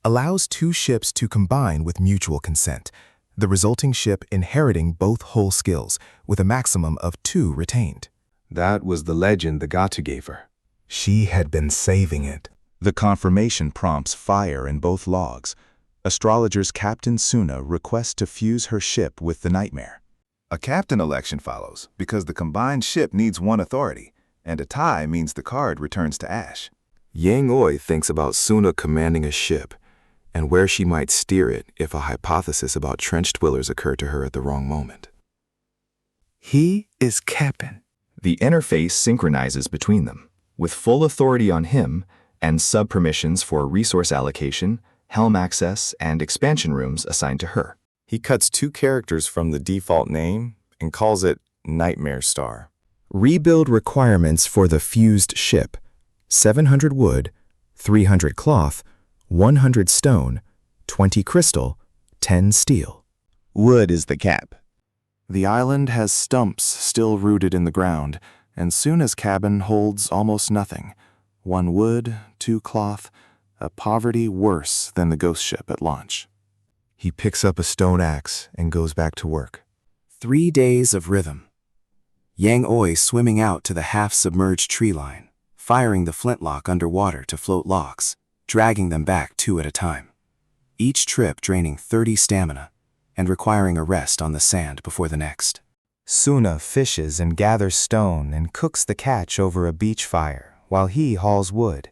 allows 2 ships to combine with mutual consent, the resulting ship inheriting both whole skills with a maximum of 2 retained. That was the legend the Gatu gave her. She had been saving it. The confirmation prompts fire in both logs. Astrologer's Captain Suna requests to fuse her ship with the Nightmare. A captain election follows because the combined ship needs 1 authority, and a tie means the card returns to Ash. Yang Oi thinks about Suna commanding a ship and where she might steer it if a hypothesis about trench dwellers occurred to her at the wrong moment. He is captain. The interface synchronizes between them, with full authority on him and sub-permissions for resource allocation, helm access, and expansion rooms assigned to her. He cuts 2 characters from the default name and calls it Nightmare Star. Rebuild requirements for the fused ship: 700 wood, 300 cloth, 100 stone, 20 crystal, 10 steel. Wood is the cap. The island has stumps still rooted in the ground, and Suna's cabin holds almost nothing. 1 wood, 2 cloth, a poverty worse than the ghost ship at launch. He picks up a stone axe and goes back to work. 3 days of rhythm. Yang Oi swimming out to the half-submerged tree line, firing the flintlock underwater to float logs, dragging them back 2 at a time. Each trip draining 30 stamina and requiring a rest on the sand before the next. Suna fishes and gathers stone and cooks the catch over a beach fire while he hauls wood,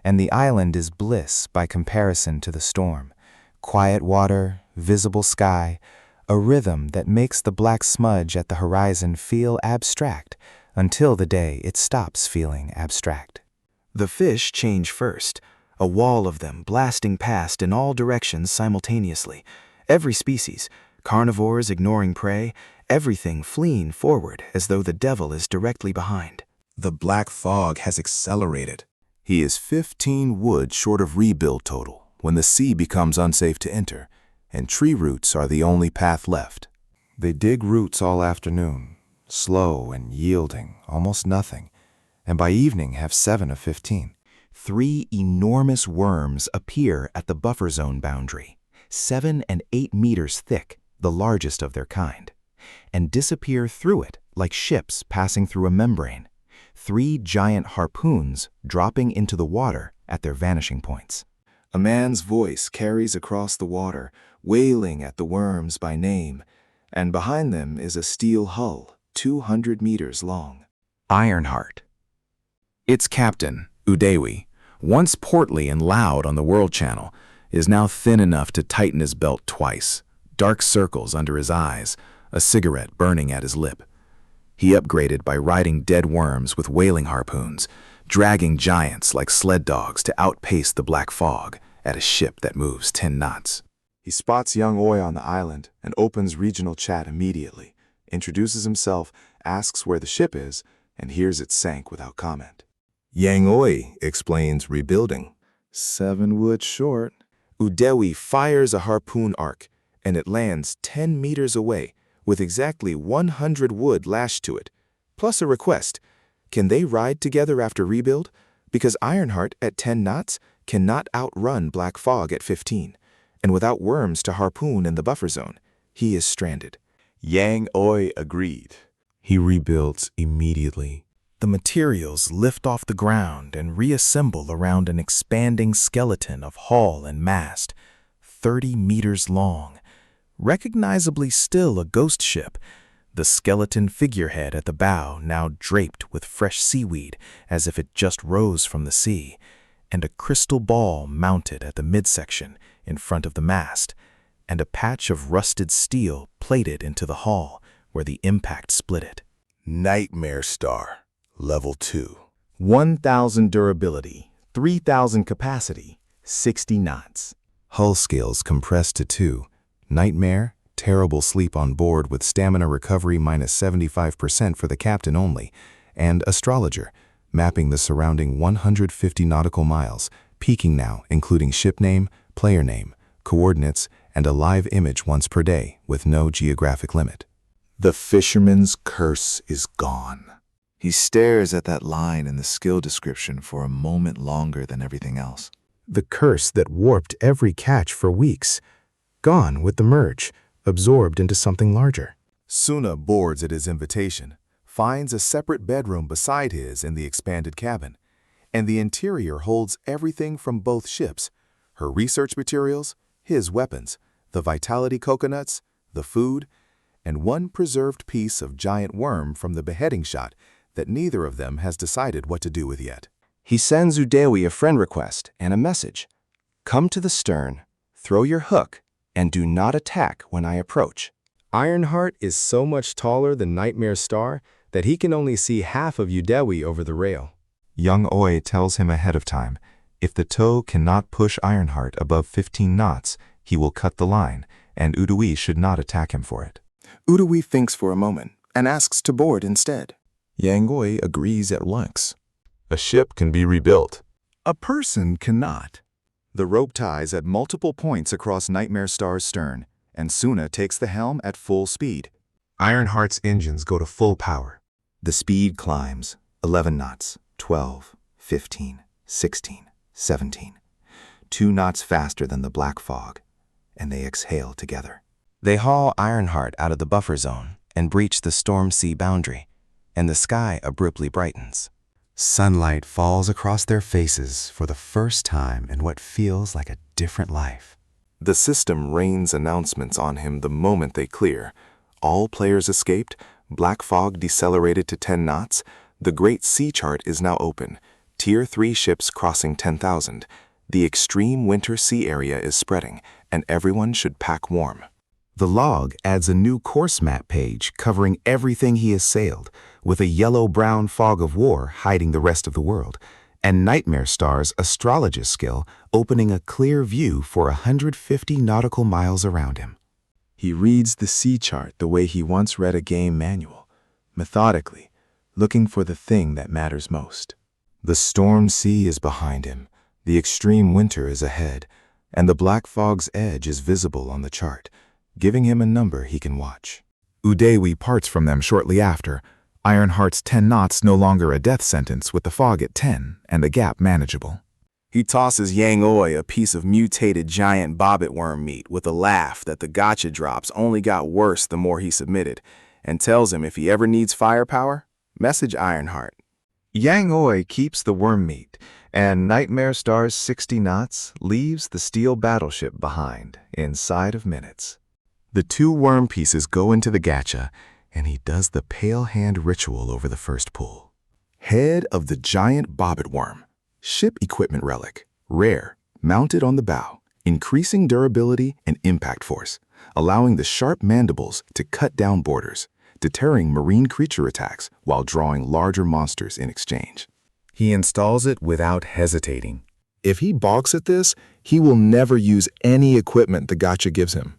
and the island is bliss by comparison to the storm. Quiet water, visible sky, a rhythm that makes the black smudge at the horizon feel abstract until the day it stops feeling abstract. The fish change first, a wall of them blasting past in all directions simultaneously. Every species, carnivores ignoring prey, everything fleeing forward as though the devil is directly behind. The black fog has accelerated. He is 15 wood short of rebuild total when the sea becomes unsafe to enter, and tree roots are the only path left. They dig roots all afternoon, slow and yielding almost nothing, and by evening have 7 of 15. 3 enormous worms appear at the buffer zone boundary, 7 and 8 meters thick, the largest of their kind, and disappear through it like ships passing through a membrane. 3 giant harpoons dropping into the water at their vanishing points. A man's voice carries across the water, wailing at the worms by name, and behind them is a steel hull, 200 meters long. Ironheart. Its captain, Udewi, once portly and loud on the World Channel, is now thin enough to tighten his belt twice, dark circles under his eyes, a cigarette burning at his lip. He upgraded by riding dead worms with whaling harpoons, dragging giants like sled dogs to outpace the black fog at a ship that moves 10 knots. He spots young Oi on the island and opens regional chat immediately, introduces himself, asks where the ship is, and hears it sank without comment. Yang Oi explains rebuilding. 7 wood short. Udewi fires a harpoon arc, and it lands 10 meters away, with exactly 100 wood lashed to it, plus a request. Can they ride together after rebuild? Because Ironheart at 10 knots cannot outrun Black Fog at 15, and without worms to harpoon in the buffer zone, he is stranded. Yang Oi agreed. He rebuilds immediately. The materials lift off the ground and reassemble around an expanding skeleton of hull and mast, 30 meters long, recognizably still a ghost ship, the skeleton figurehead at the bow now draped with fresh seaweed as if it just rose from the sea, and a crystal ball mounted at the midsection in front of the mast, and a patch of rusted steel plated into the hull where the impact split it. Nightmare Star, Level 2. 1,000 durability, 3,000 capacity, 60 knots. Hull scales compressed to 2. Nightmare, terrible sleep on board with stamina recovery minus 75% for the captain only, and Astrologer, mapping the surrounding 150 nautical miles, peaking now, including ship name, player name, coordinates, and a live image once per day with no geographic limit. The fisherman's curse is gone. He stares at that line in the skill description for a moment longer than everything else. The curse that warped every catch for weeks. Gone with the merge, absorbed into something larger. Suna boards at his invitation, finds a separate bedroom beside his in the expanded cabin, and the interior holds everything from both ships, her research materials, his weapons, the vitality coconuts, the food, and one preserved piece of giant worm from the beheading shot that neither of them has decided what to do with yet. He sends Udewi a friend request and a message. Come to the stern, throw your hook, and do not attack when I approach. Ironheart is so much taller than Nightmare Star that he can only see half of Udewi over the rail. Young Oi tells him ahead of time, if the tow cannot push Ironheart above 15 knots, he will cut the line, and Udewi should not attack him for it. Udewi thinks for a moment and asks to board instead. Yang Oi agrees at once. A ship can be rebuilt. A person cannot. The rope ties at multiple points across Nightmare Star's stern, and Suna takes the helm at full speed. Ironheart's engines go to full power. The speed climbs, 11 knots, 12, 15, 16, 17. 2 knots faster than the black fog, and they exhale together. They haul Ironheart out of the buffer zone and breach the storm sea boundary, and the sky abruptly brightens. Sunlight falls across their faces for the first time in what feels like a different life. The system rains announcements on him the moment they clear. All players escaped, black fog decelerated to 10 knots, the Great Sea Chart is now open, Tier 3 ships crossing 10,000. The extreme winter sea area is spreading, and everyone should pack warm. The log adds a new course map page covering everything he has sailed, with a yellow-brown fog of war hiding the rest of the world, and Nightmare Star's astrologist skill opening a clear view for 150 nautical miles around him. He reads the sea chart the way he once read a game manual, methodically, looking for the thing that matters most. The storm sea is behind him, the extreme winter is ahead, and the black fog's edge is visible on the chart, giving him a number he can watch. Udewi parts from them shortly after. Ironheart's 10 knots no longer a death sentence with the fog at 10 and the gap manageable. He tosses Yang Oi a piece of mutated giant bobbit worm meat with a laugh that the gotcha drops only got worse the more he submitted, and tells him if he ever needs firepower, message Ironheart. Yang Oi keeps the worm meat, and Nightmare Star's 60 knots leaves the steel battleship behind inside of minutes. The 2 worm pieces go into the gacha, and he does the pale hand ritual over the first pull. Head of the giant bobbit worm. Ship equipment relic, rare, mounted on the bow, increasing durability and impact force, allowing the sharp mandibles to cut down borders, deterring marine creature attacks while drawing larger monsters in exchange. He installs it without hesitating. If he balks at this, he will never use any equipment the gacha gives him.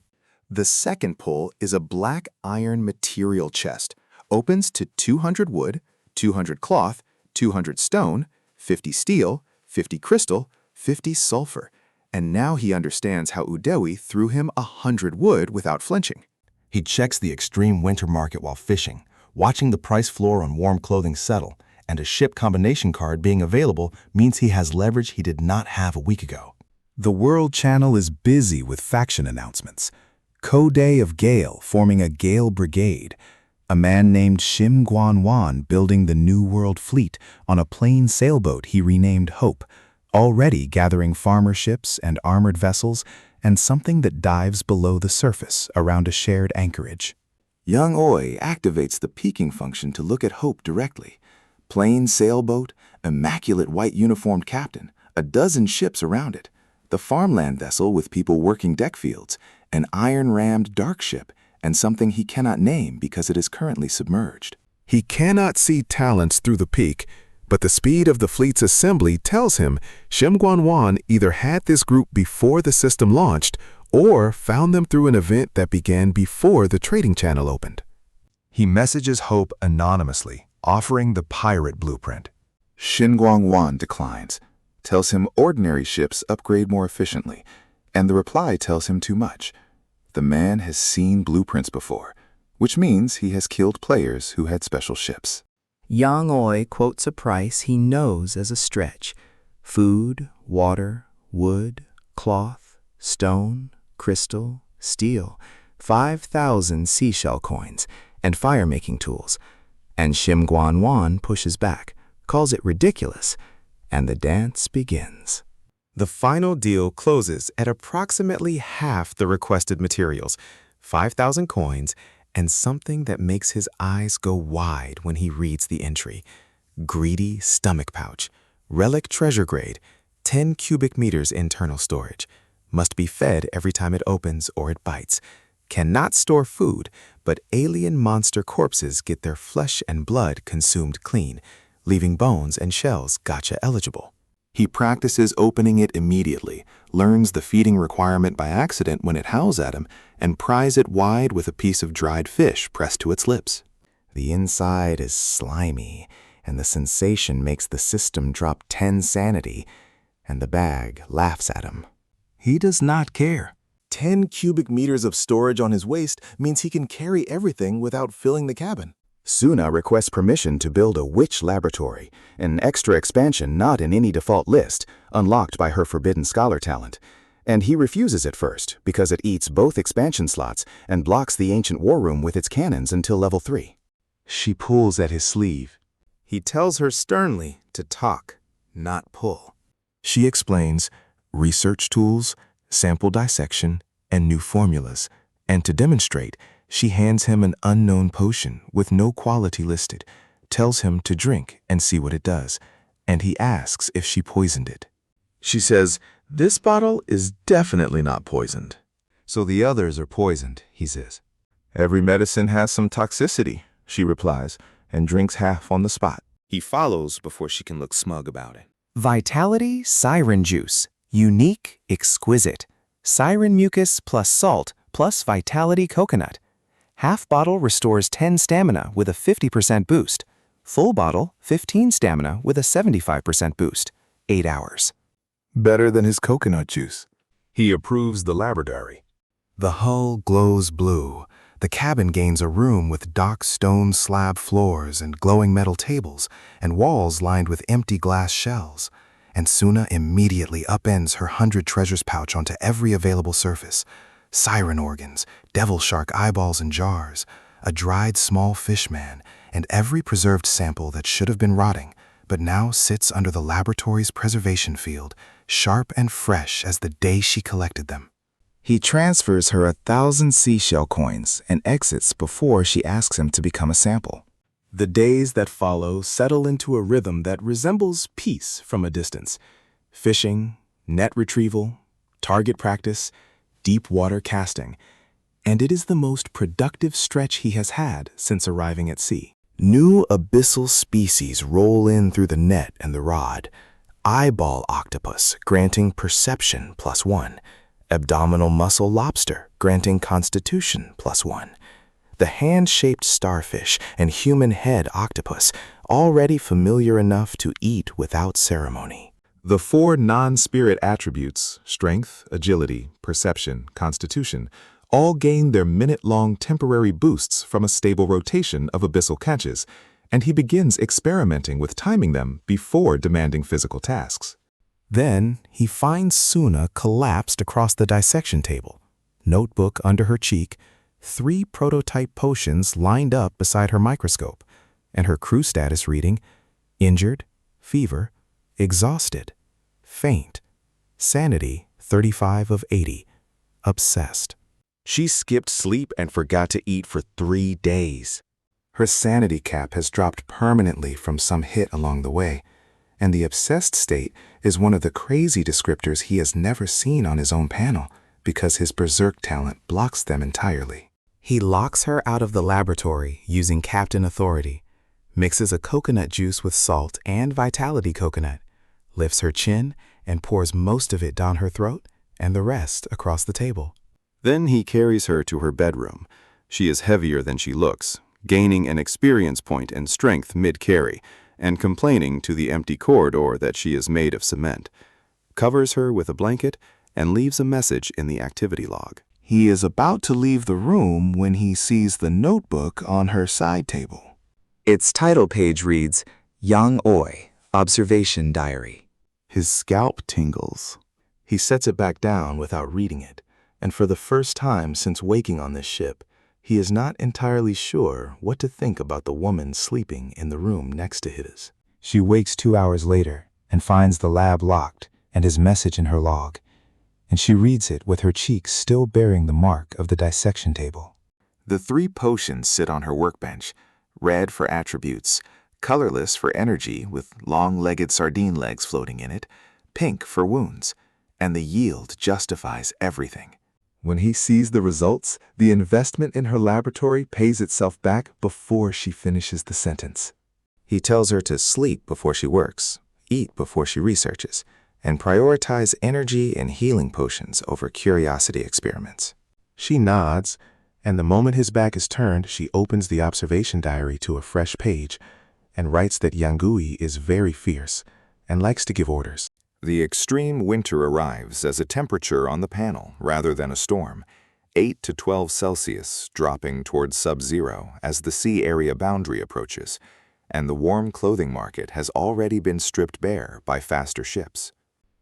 The second pull is a black iron material chest. Opens to 200 wood, 200 cloth, 200 stone, 50 steel, 50 crystal, 50 sulfur, and now he understands how Udewi threw him 100 wood without flinching. He checks the extreme winter market while fishing, watching the price floor on warm clothing settle, and a ship combination card being available means he has leverage he did not have a week ago. The World Channel is busy with faction announcements. Ko-Day of Gale forming a Gale Brigade. A man named Shim Guan building the New World Fleet on a plain sailboat he renamed Hope, already gathering farmer ships and armored vessels, and something that dives below the surface around a shared anchorage. Young Oi activates the peeking function to look at Hope directly. Plain sailboat, immaculate white uniformed captain, a dozen ships around it, the farmland vessel with people working deck fields, an iron-rammed dark ship, and something he cannot name because it is currently submerged. He cannot see talents through the peak, but the speed of the fleet's assembly tells him Shim Guan either had this group before the system launched or found them through an event that began before the trading channel opened. He messages Hope anonymously, offering the pirate blueprint. Shin Guan declines, tells him ordinary ships upgrade more efficiently, and the reply tells him too much. The man has seen blueprints before, which means he has killed players who had special ships. Yang Oi quotes a price he knows as a stretch. Food, water, wood, cloth, stone, crystal, steel, 5,000 seashell coins, and fire-making tools. And Shim Guan pushes back, calls it ridiculous, and the dance begins. The final deal closes at approximately half the requested materials, 5,000 coins, and something that makes his eyes go wide when he reads the entry. Greedy stomach pouch, relic treasure grade, 10 cubic meters internal storage. Must be fed every time it opens or it bites. Cannot store food, but alien monster corpses get their flesh and blood consumed clean, leaving bones and shells gacha eligible. He practices opening it immediately, learns the feeding requirement by accident when it howls at him, and pries it wide with a piece of dried fish pressed to its lips. The inside is slimy, and the sensation makes the system drop 10 sanity, and the bag laughs at him. He does not care. 10 cubic meters of storage on his waist means he can carry everything without filling the cabin. Suna requests permission to build a witch laboratory, an extra expansion not in any default list, unlocked by her forbidden scholar talent. And he refuses at first because it eats both expansion slots and blocks the ancient war room with its cannons until level 3. She pulls at his sleeve. He tells her sternly to talk, not pull. She explains research tools, sample dissection, and new formulas, and to demonstrate, she hands him an unknown potion with no quality listed, tells him to drink and see what it does, and he asks if she poisoned it. She says, "This bottle is definitely not poisoned." "So the others are poisoned," he says. "Every medicine has some toxicity," she replies, and drinks half on the spot. He follows before she can look smug about it. Vitality Siren Juice. Unique, exquisite. Siren mucus plus salt plus Vitality Coconut. Half bottle restores 10 stamina with a 50% boost. Full bottle, 15 stamina with a 75% boost. 8 hours. Better than his coconut juice. He approves the laboratory. The hull glows blue. The cabin gains a room with dark stone slab floors and glowing metal tables, and walls lined with empty glass shells. And Suna immediately upends her 100 treasures pouch onto every available surface. Siren organs, devil shark eyeballs in jars, a dried small fish man, and every preserved sample that should have been rotting, but now sits under the laboratory's preservation field, sharp and fresh as the day she collected them. He transfers her 1,000 seashell coins and exits before she asks him to become a sample. The days that follow settle into a rhythm that resembles peace from a distance. Fishing, net retrieval, target practice, deep water casting, and it is the most productive stretch he has had since arriving at sea. New abyssal species roll in through the net and the rod. Eyeball octopus, granting perception +1. Abdominal muscle lobster, granting constitution +1. The hand-shaped starfish and human head octopus, already familiar enough to eat without ceremony. The 4 non-spirit attributes, strength, agility, perception, constitution, all gain their minute-long temporary boosts from a stable rotation of abyssal catches, and he begins experimenting with timing them before demanding physical tasks. Then he finds Suna collapsed across the dissection table, notebook under her cheek, 3 prototype potions lined up beside her microscope, and her crew status reading: injured, fever, exhausted, faint, sanity 35 of 80, obsessed. She skipped sleep and forgot to eat for 3 days. Her sanity cap has dropped permanently from some hit along the way, and the obsessed state is one of the crazy descriptors he has never seen on his own panel because his berserk talent blocks them entirely. He locks her out of the laboratory using Captain Authority, mixes a coconut juice with salt and vitality coconut, lifts her chin and pours most of it down her throat and the rest across the table. Then he carries her to her bedroom. She is heavier than she looks, gaining an experience point and strength mid-carry, and complaining to the empty corridor that she is made of cement, covers her with a blanket, and leaves a message in the activity log. He is about to leave the room when he sees the notebook on her side table. Its title page reads, Yang Oi, Observation Diary. His scalp tingles. He sets it back down without reading it, and for the first time since waking on this ship, he is not entirely sure what to think about the woman sleeping in the room next to his. She wakes 2 hours later and finds the lab locked and his message in her log, and she reads it with her cheeks still bearing the mark of the dissection table. The 3 potions sit on her workbench, red for attributes, colorless for energy with long-legged sardine legs floating in it, pink for wounds, and the yield justifies everything. When he sees the results, the investment in her laboratory pays itself back before she finishes the sentence. He tells her to sleep before she works, eat before she researches, and prioritize energy and healing potions over curiosity experiments. She nods, and the moment his back is turned, she opens the observation diary to a fresh page and writes that Yangui is very fierce and likes to give orders. The extreme winter arrives as a temperature on the panel rather than a storm, 8 to 12 Celsius, dropping towards sub-zero as the sea area boundary approaches, and the warm clothing market has already been stripped bare by faster ships.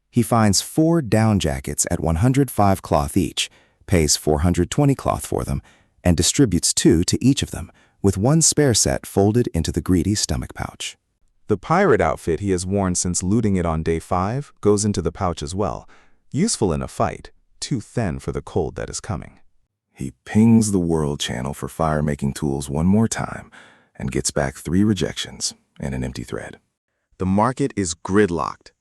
He finds 4 down jackets at 105 cloth each, pays 420 cloth for them, and distributes 2 to each of them, with 1 spare set folded into the greedy stomach pouch. The pirate outfit he has worn since looting it on day 5 goes into the pouch as well, useful in a fight, too thin for the cold that is coming. He pings the World Channel for fire-making tools one more time and gets back 3 rejections and an empty thread. The market is gridlocked.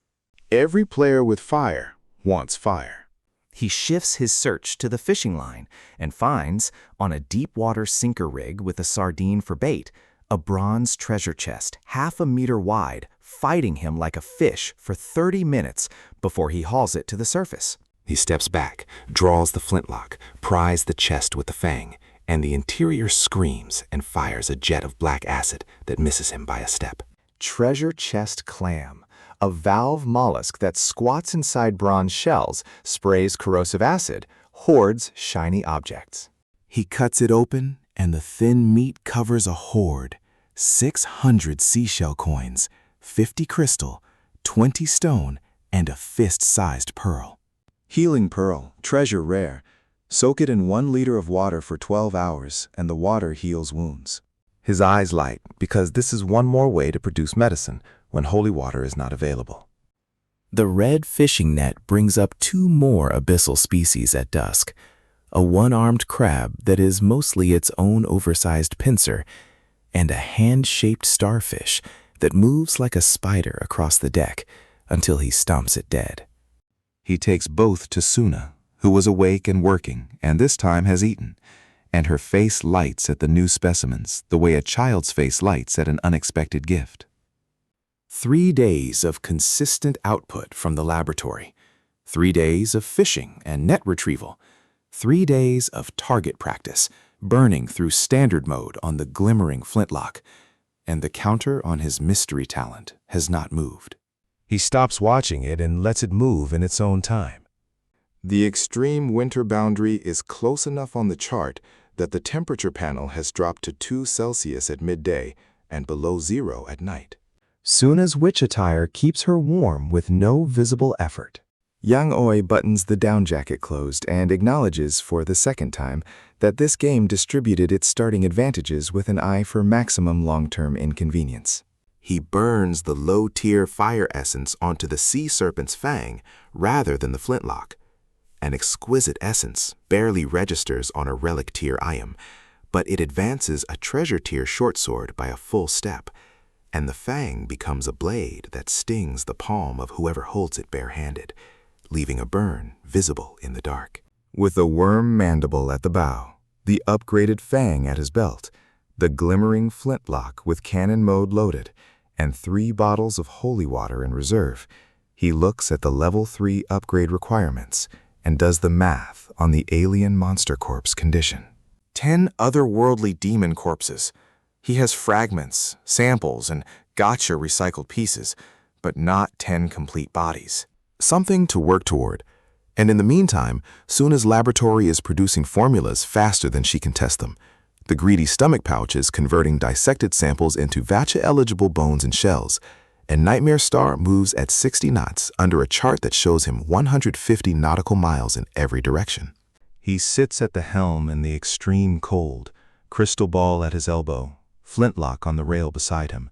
Every player with fire wants fire. He shifts his search to the fishing line and finds, on a deep water sinker rig with a sardine for bait, a bronze treasure chest, half a meter wide, fighting him like a fish for 30 minutes before he hauls it to the surface. He steps back, draws the flintlock, pries the chest with the fang, and the interior screams and fires a jet of black acid that misses him by a step. Treasure chest clam, a valve mollusk that squats inside bronze shells, sprays corrosive acid, hoards shiny objects. He cuts it open, and the thin meat covers a hoard: 600 seashell coins, 50 crystal, 20 stone, and a fist-sized pearl. Healing pearl, treasure rare. Soak it in 1 liter of water for 12 hours, and the water heals wounds. His eyes light because this is one more way to produce medicine when holy water is not available. The red fishing net brings up 2 more abyssal species at dusk: a one-armed crab that is mostly its own oversized pincer, and a hand-shaped starfish that moves like a spider across the deck until he stomps it dead. He takes both to Suna, who was awake and working, and this time has eaten, and her face lights at the new specimens the way a child's face lights at an unexpected gift. 3 days of consistent output from the laboratory, 3 days of fishing and net retrieval, 3 days of target practice, burning through standard mode on the glimmering flintlock, and the counter on his mystery talent has not moved. He stops watching it and lets it move in its own time. The extreme winter boundary is close enough on the chart that the temperature panel has dropped to 2 Celsius at midday and below 0 at night. Suna's witch attire keeps her warm with no visible effort. Yang Oi buttons the down jacket closed and acknowledges for the second time that this game distributed its starting advantages with an eye for maximum long-term inconvenience. He burns the low-tier fire essence onto the sea serpent's fang rather than the flintlock. An exquisite essence barely registers on a relic tier item, but it advances a treasure tier short sword by a full step, and the fang becomes a blade that stings the palm of whoever holds it barehanded, leaving a burn visible in the dark. With a worm mandible at the bow, the upgraded fang at his belt, the glimmering flintlock with cannon mode loaded, and 3 bottles of holy water in reserve, he looks at the level 3 upgrade requirements and does the math on the alien monster corpse condition. 10 otherworldly demon corpses. He has fragments, samples, and gotcha recycled pieces, but not 10 complete bodies. Something to work toward. And in the meantime, Suna's laboratory is producing formulas faster than she can test them. The greedy stomach pouch is converting dissected samples into Vacha-eligible bones and shells, and Nightmare Star moves at 60 knots under a chart that shows him 150 nautical miles in every direction. He sits at the helm in the extreme cold, crystal ball at his elbow, flintlock on the rail beside him,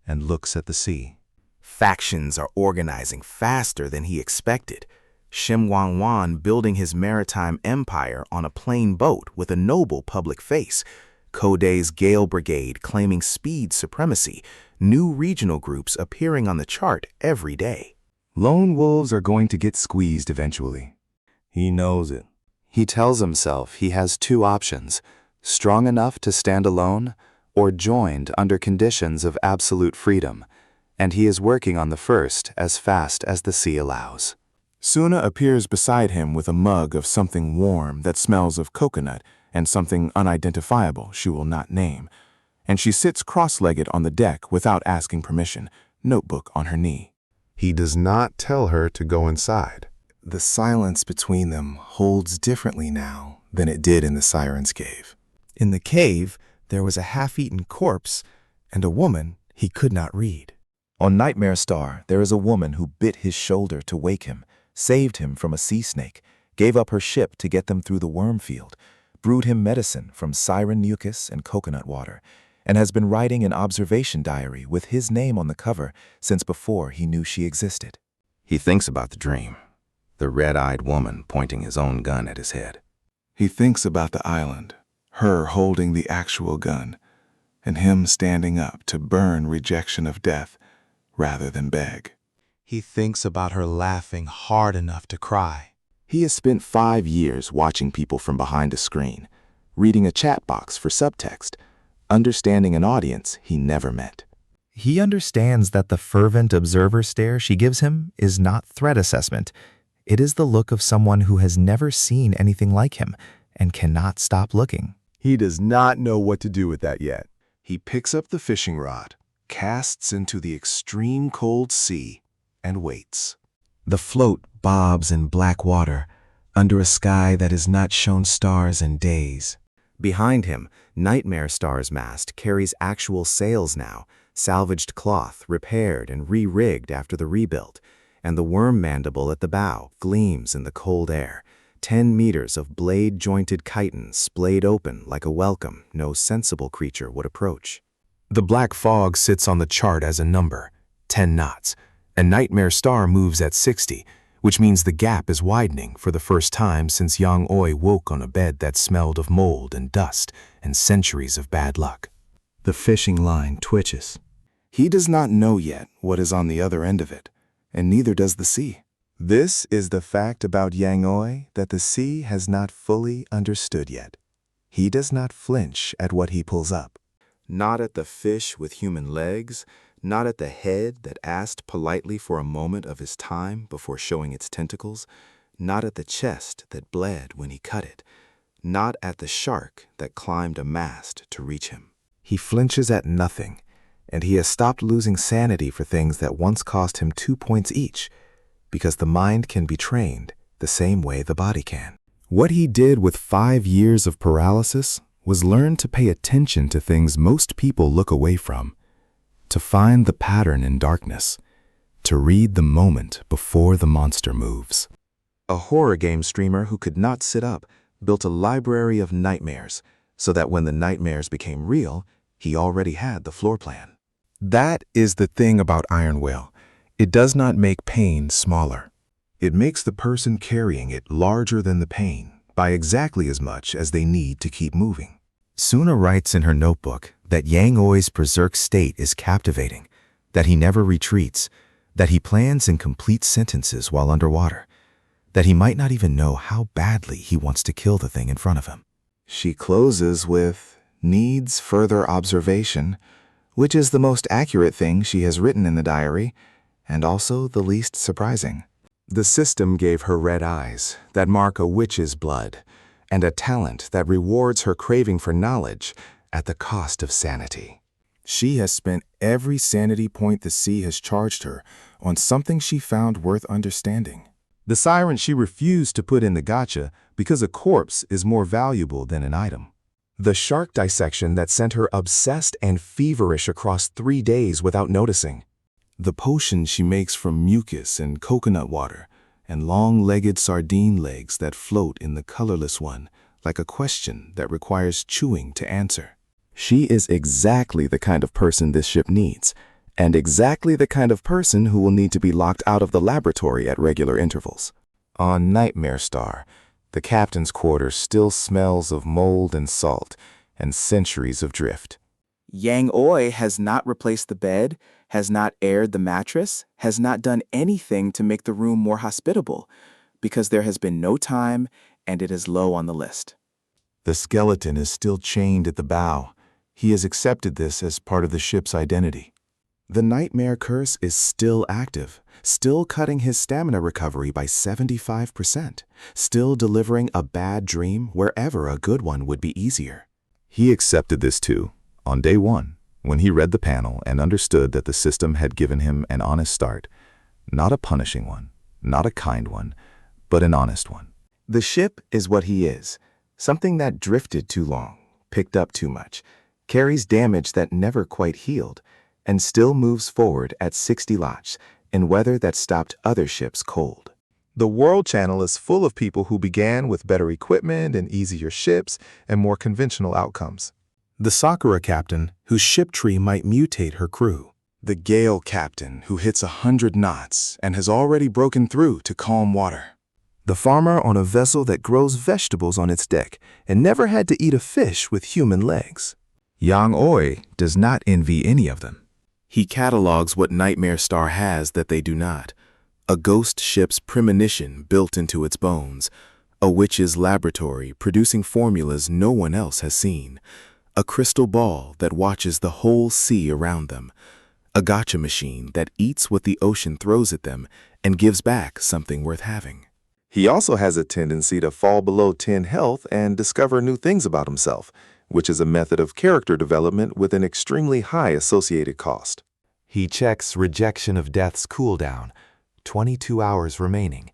and looks at the sea. Factions are organizing faster than he expected. Shim Wang Wan building his maritime empire on a plain boat with a noble public face. Kodai's Gale Brigade claiming speed supremacy. New regional groups appearing on the chart every day. Lone wolves are going to get squeezed eventually. He knows it. He tells himself he has 2 options: strong enough to stand alone or joined under conditions of absolute freedom, and he is working on the first as fast as the sea allows. Suna appears beside him with a mug of something warm that smells of coconut and something unidentifiable she will not name, and she sits cross-legged on the deck without asking permission, notebook on her knee. He does not tell her to go inside. The silence between them holds differently now than it did in the Siren's cave. In the cave, there was a half-eaten corpse and a woman he could not read. On Nightmare Star, there is a woman who bit his shoulder to wake him, saved him from a sea snake, gave up her ship to get them through the worm field, brewed him medicine from siren mucus and coconut water, and has been writing an observation diary with his name on the cover since before he knew she existed. He thinks about the dream, the red-eyed woman pointing his own gun at his head. He thinks about the island, her holding the actual gun, and him standing up to burn rejection of death rather than beg. He thinks about her laughing hard enough to cry. He has spent 5 years watching people from behind a screen, reading a chat box for subtext, understanding an audience he never met. He understands that the fervent observer stare she gives him is not threat assessment. It is the look of someone who has never seen anything like him and cannot stop looking. He does not know what to do with that yet. He picks up the fishing rod, casts into the extreme cold sea, and waits. The float bobs in black water under a sky that has not shown stars in days. Behind him, Nightmare Star's mast carries actual sails now, salvaged cloth repaired and re-rigged after the rebuild, and the worm mandible at the bow gleams in the cold air. 10 meters of blade-jointed chitin splayed open like a welcome no sensible creature would approach. The black fog sits on the chart as a number, 10 knots, and Nightmare Star moves at 60, which means the gap is widening for the first time since Yang Oi woke on a bed that smelled of mold and dust and centuries of bad luck. The fishing line twitches. He does not know yet what is on the other end of it, and neither does the sea. This is the fact about Yang Oi that the sea has not fully understood yet. He does not flinch at what he pulls up. Not at the fish with human legs, not at the head that asked politely for a moment of his time before showing its tentacles, not at the chest that bled when he cut it, not at the shark that climbed a mast to reach him. He flinches at nothing, and he has stopped losing sanity for things that once cost him 2 points each, because the mind can be trained the same way the body can. What he did with 5 years of paralysis was learn to pay attention to things most people look away from, to find the pattern in darkness, to read the moment before the monster moves. A horror game streamer who could not sit up built a library of nightmares so that when the nightmares became real, he already had the floor plan. That is the thing about Iron Will. It does not make pain smaller. It makes the person carrying it larger than the pain by exactly as much as they need to keep moving. Suna writes in her notebook that Yang Oi's berserk state is captivating, that he never retreats, that he plans in complete sentences while underwater, that he might not even know how badly he wants to kill the thing in front of him. She closes with, "needs further observation," which is the most accurate thing she has written in the diary, and also the least surprising. The system gave her red eyes that mark a witch's blood, and a talent that rewards her craving for knowledge at the cost of sanity. She has spent every sanity point the sea has charged her on something she found worth understanding. The siren she refused to put in the gacha because a corpse is more valuable than an item. The shark dissection that sent her obsessed and feverish across 3 days without noticing. The potion she makes from mucus and coconut water, and long-legged sardine legs that float in the colorless one, like a question that requires chewing to answer. She is exactly the kind of person this ship needs, and exactly the kind of person who will need to be locked out of the laboratory at regular intervals. On Nightmare Star, the captain's quarters still smells of mold and salt, and centuries of drift. Yang Oi has not replaced the bed, has not aired the mattress, has not done anything to make the room more hospitable, because there has been no time and it is low on the list. The skeleton is still chained at the bow. He has accepted this as part of the ship's identity. The nightmare curse is still active, still cutting his stamina recovery by 75%, still delivering a bad dream wherever a good one would be easier. He accepted this too, on day 1, when he read the panel and understood that the system had given him an honest start. Not a punishing one, not a kind one, but an honest one. The ship is what he is, something that drifted too long, picked up too much, carries damage that never quite healed, and still moves forward at 60 knots in weather that stopped other ships cold. The World Channel is full of people who began with better equipment and easier ships and more conventional outcomes. The Sakura captain, whose ship tree might mutate her crew. The Gale captain, who hits 100 knots and has already broken through to calm water. The farmer on a vessel that grows vegetables on its deck and never had to eat a fish with human legs. Yang Oi does not envy any of them. He catalogs what Nightmare Star has that they do not. A ghost ship's premonition built into its bones. A witch's laboratory producing formulas no one else has seen. A crystal ball that watches the whole sea around them. A gacha machine that eats what the ocean throws at them and gives back something worth having. He also has a tendency to fall below 10 health and discover new things about himself, which is a method of character development with an extremely high associated cost. He checks rejection of death's cooldown, 22 hours remaining,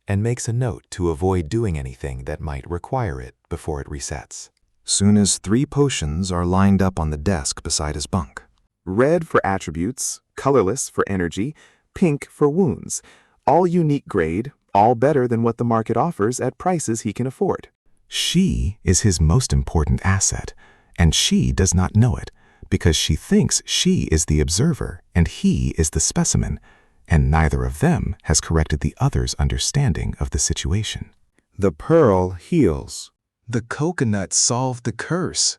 and makes a note to avoid doing anything that might require it before it resets. Suna's 3 potions are lined up on the desk beside his bunk. Red for attributes, colorless for energy, pink for wounds. All unique grade, all better than what the market offers at prices he can afford. She is his most important asset, and she does not know it, because she thinks she is the observer and he is the specimen, and neither of them has corrected the other's understanding of the situation. The pearl heals. The coconut solved the curse.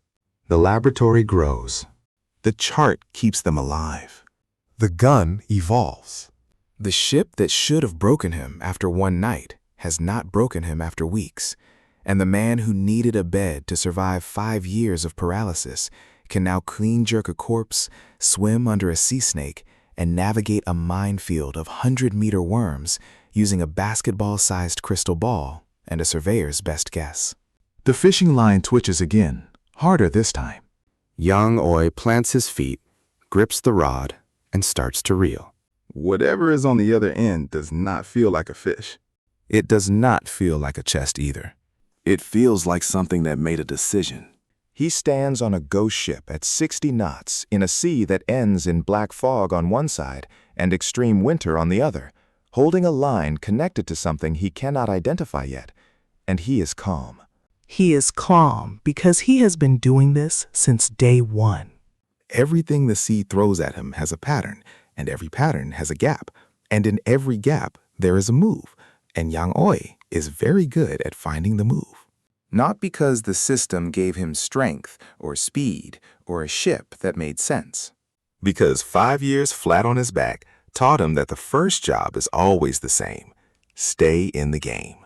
The laboratory grows. The chart keeps them alive. The gun evolves. The ship that should have broken him after one night has not broken him after weeks, and the man who needed a bed to survive 5 years of paralysis can now clean jerk a corpse, swim under a sea snake, and navigate a minefield of 100-meter worms using a basketball-sized crystal ball and a surveyor's best guess. The fishing line twitches again, harder this time. Yang Oi plants his feet, grips the rod, and starts to reel. Whatever is on the other end does not feel like a fish. It does not feel like a chest either. It feels like something that made a decision. He stands on a ghost ship at 60 knots in a sea that ends in black fog on one side and extreme winter on the other, holding a line connected to something he cannot identify yet, and he is calm. He is calm because he has been doing this since day one. Everything the sea throws at him has a pattern, and every pattern has a gap, and in every gap there is a move, and Yang Oi is very good at finding the move. Not because the system gave him strength or speed or a ship that made sense. Because 5 years flat on his back taught him that the first job is always the same. Stay in the game.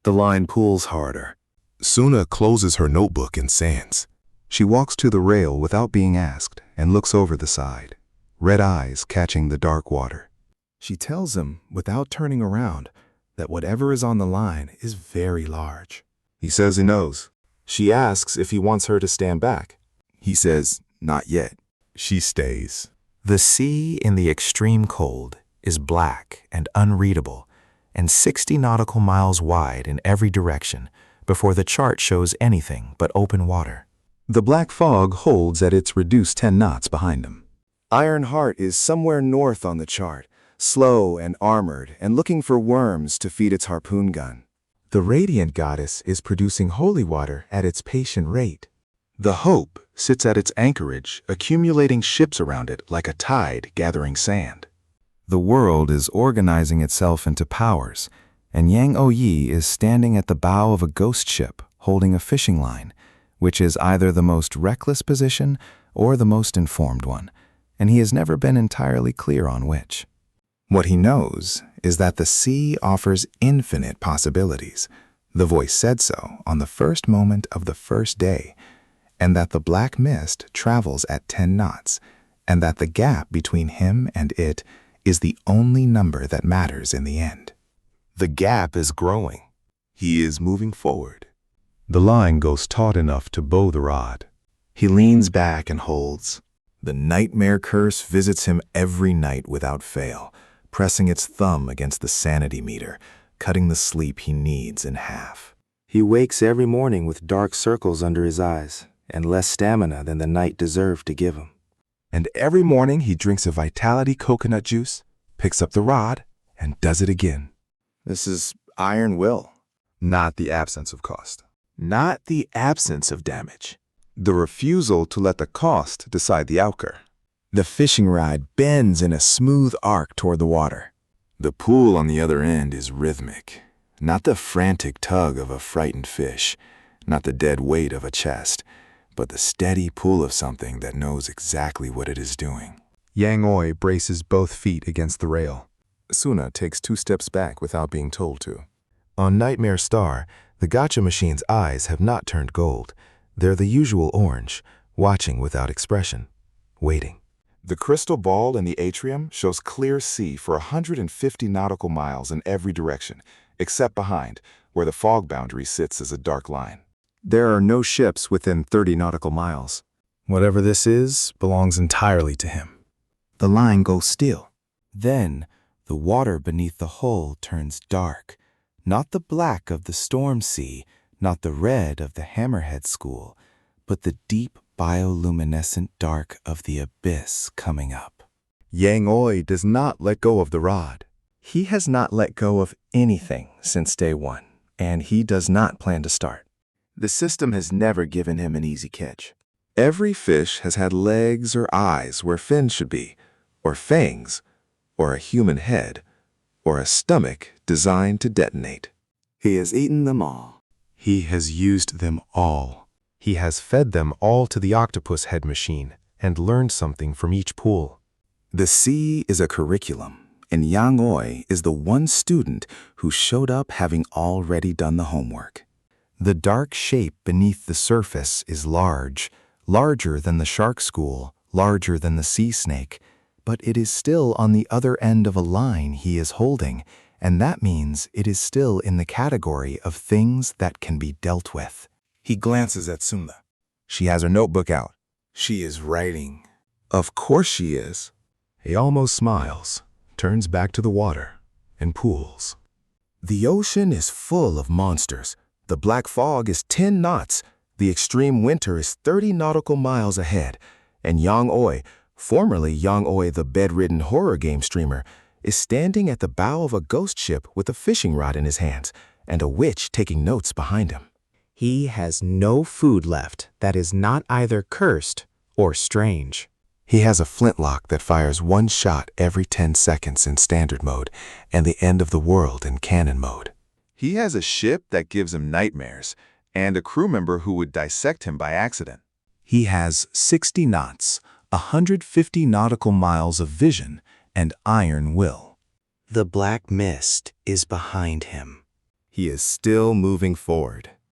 The line pulls harder. Suna closes her notebook and sands. She walks to the rail without being asked and looks over the side, red eyes catching the dark water. She tells him, without turning around, that whatever is on the line is very large. He says he knows. She asks if he wants her to stand back. He says, not yet. She stays. The sea in the extreme cold is black and unreadable, and 60 nautical miles wide in every direction before the chart shows anything but open water. The black fog holds at its reduced 10 knots behind him. Iron Heart is somewhere north on the chart, slow and armored and looking for worms to feed its harpoon gun. The Radiant Goddess is producing holy water at its patient rate. The Hope sits at its anchorage, accumulating ships around it like a tide gathering sand. The world is organizing itself into powers, and Yang Oyi is standing at the bow of a ghost ship holding a fishing line, which is either the most reckless position or the most informed one, and he has never been entirely clear on which. What he knows is that the sea offers infinite possibilities. The voice said so on the first moment of the first day, and that the black mist travels at 10 knots, and that the gap between him and it is the only number that matters in the end. The gap is growing. He is moving forward. The line goes taut enough to bow the rod. He leans back and holds. The nightmare curse visits him every night without fail, pressing its thumb against the sanity meter, cutting the sleep he needs in half. He wakes every morning with dark circles under his eyes and less stamina than the night deserved to give him. And every morning he drinks a vitality coconut juice, picks up the rod, and does it again. This is iron will. Not the absence of cost. Not the absence of damage. The refusal to let the cost decide the outcome. The fishing rod bends in a smooth arc toward the water. The pull on the other end is rhythmic, not the frantic tug of a frightened fish, not the dead weight of a chest, but the steady pull of something that knows exactly what it is doing. Yang Oi braces both feet against the rail. Suna takes 2 steps back without being told to. On Nightmare Star, the gotcha machine's eyes have not turned gold. They're the usual orange, watching without expression, waiting. The crystal ball in the atrium shows clear sea for 150 nautical miles in every direction, except behind, where the fog boundary sits as a dark line. There are no ships within 30 nautical miles. Whatever this is belongs entirely to him. The line goes still. Then, the water beneath the hull turns dark, not the black of the storm sea, not the red of the Hammerhead School, but the deep bioluminescent dark of the abyss coming up. Yang Oi does not let go of the rod. He has not let go of anything since day one, and he does not plan to start. The system has never given him an easy catch. Every fish has had legs or eyes where fins should be, or fangs, or a human head, or a stomach designed to detonate. He has eaten them all. He has used them all. He has fed them all to the octopus head machine and learned something from each pool. The sea is a curriculum, and Yang Oi is the one student who showed up having already done the homework. The dark shape beneath the surface is large, larger than the shark school, larger than the sea snake, but it is still on the other end of a line he is holding, and that means it is still in the category of things that can be dealt with. He glances at Sunda. She has her notebook out. She is writing. Of course she is. He almost smiles, turns back to the water, and pools. The ocean is full of monsters. The black fog is 10 knots. The extreme winter is 30 nautical miles ahead. And Yang Oi, formerly Yang Oi the bedridden horror game streamer, is standing at the bow of a ghost ship with a fishing rod in his hands and a witch taking notes behind him. He has no food left that is not either cursed or strange. He has a flintlock that fires one shot every 10 seconds in standard mode and the end of the world in cannon mode. He has a ship that gives him nightmares and a crew member who would dissect him by accident. He has 60 knots, 150 nautical miles of vision, and iron will. The black mist is behind him. He is still moving forward.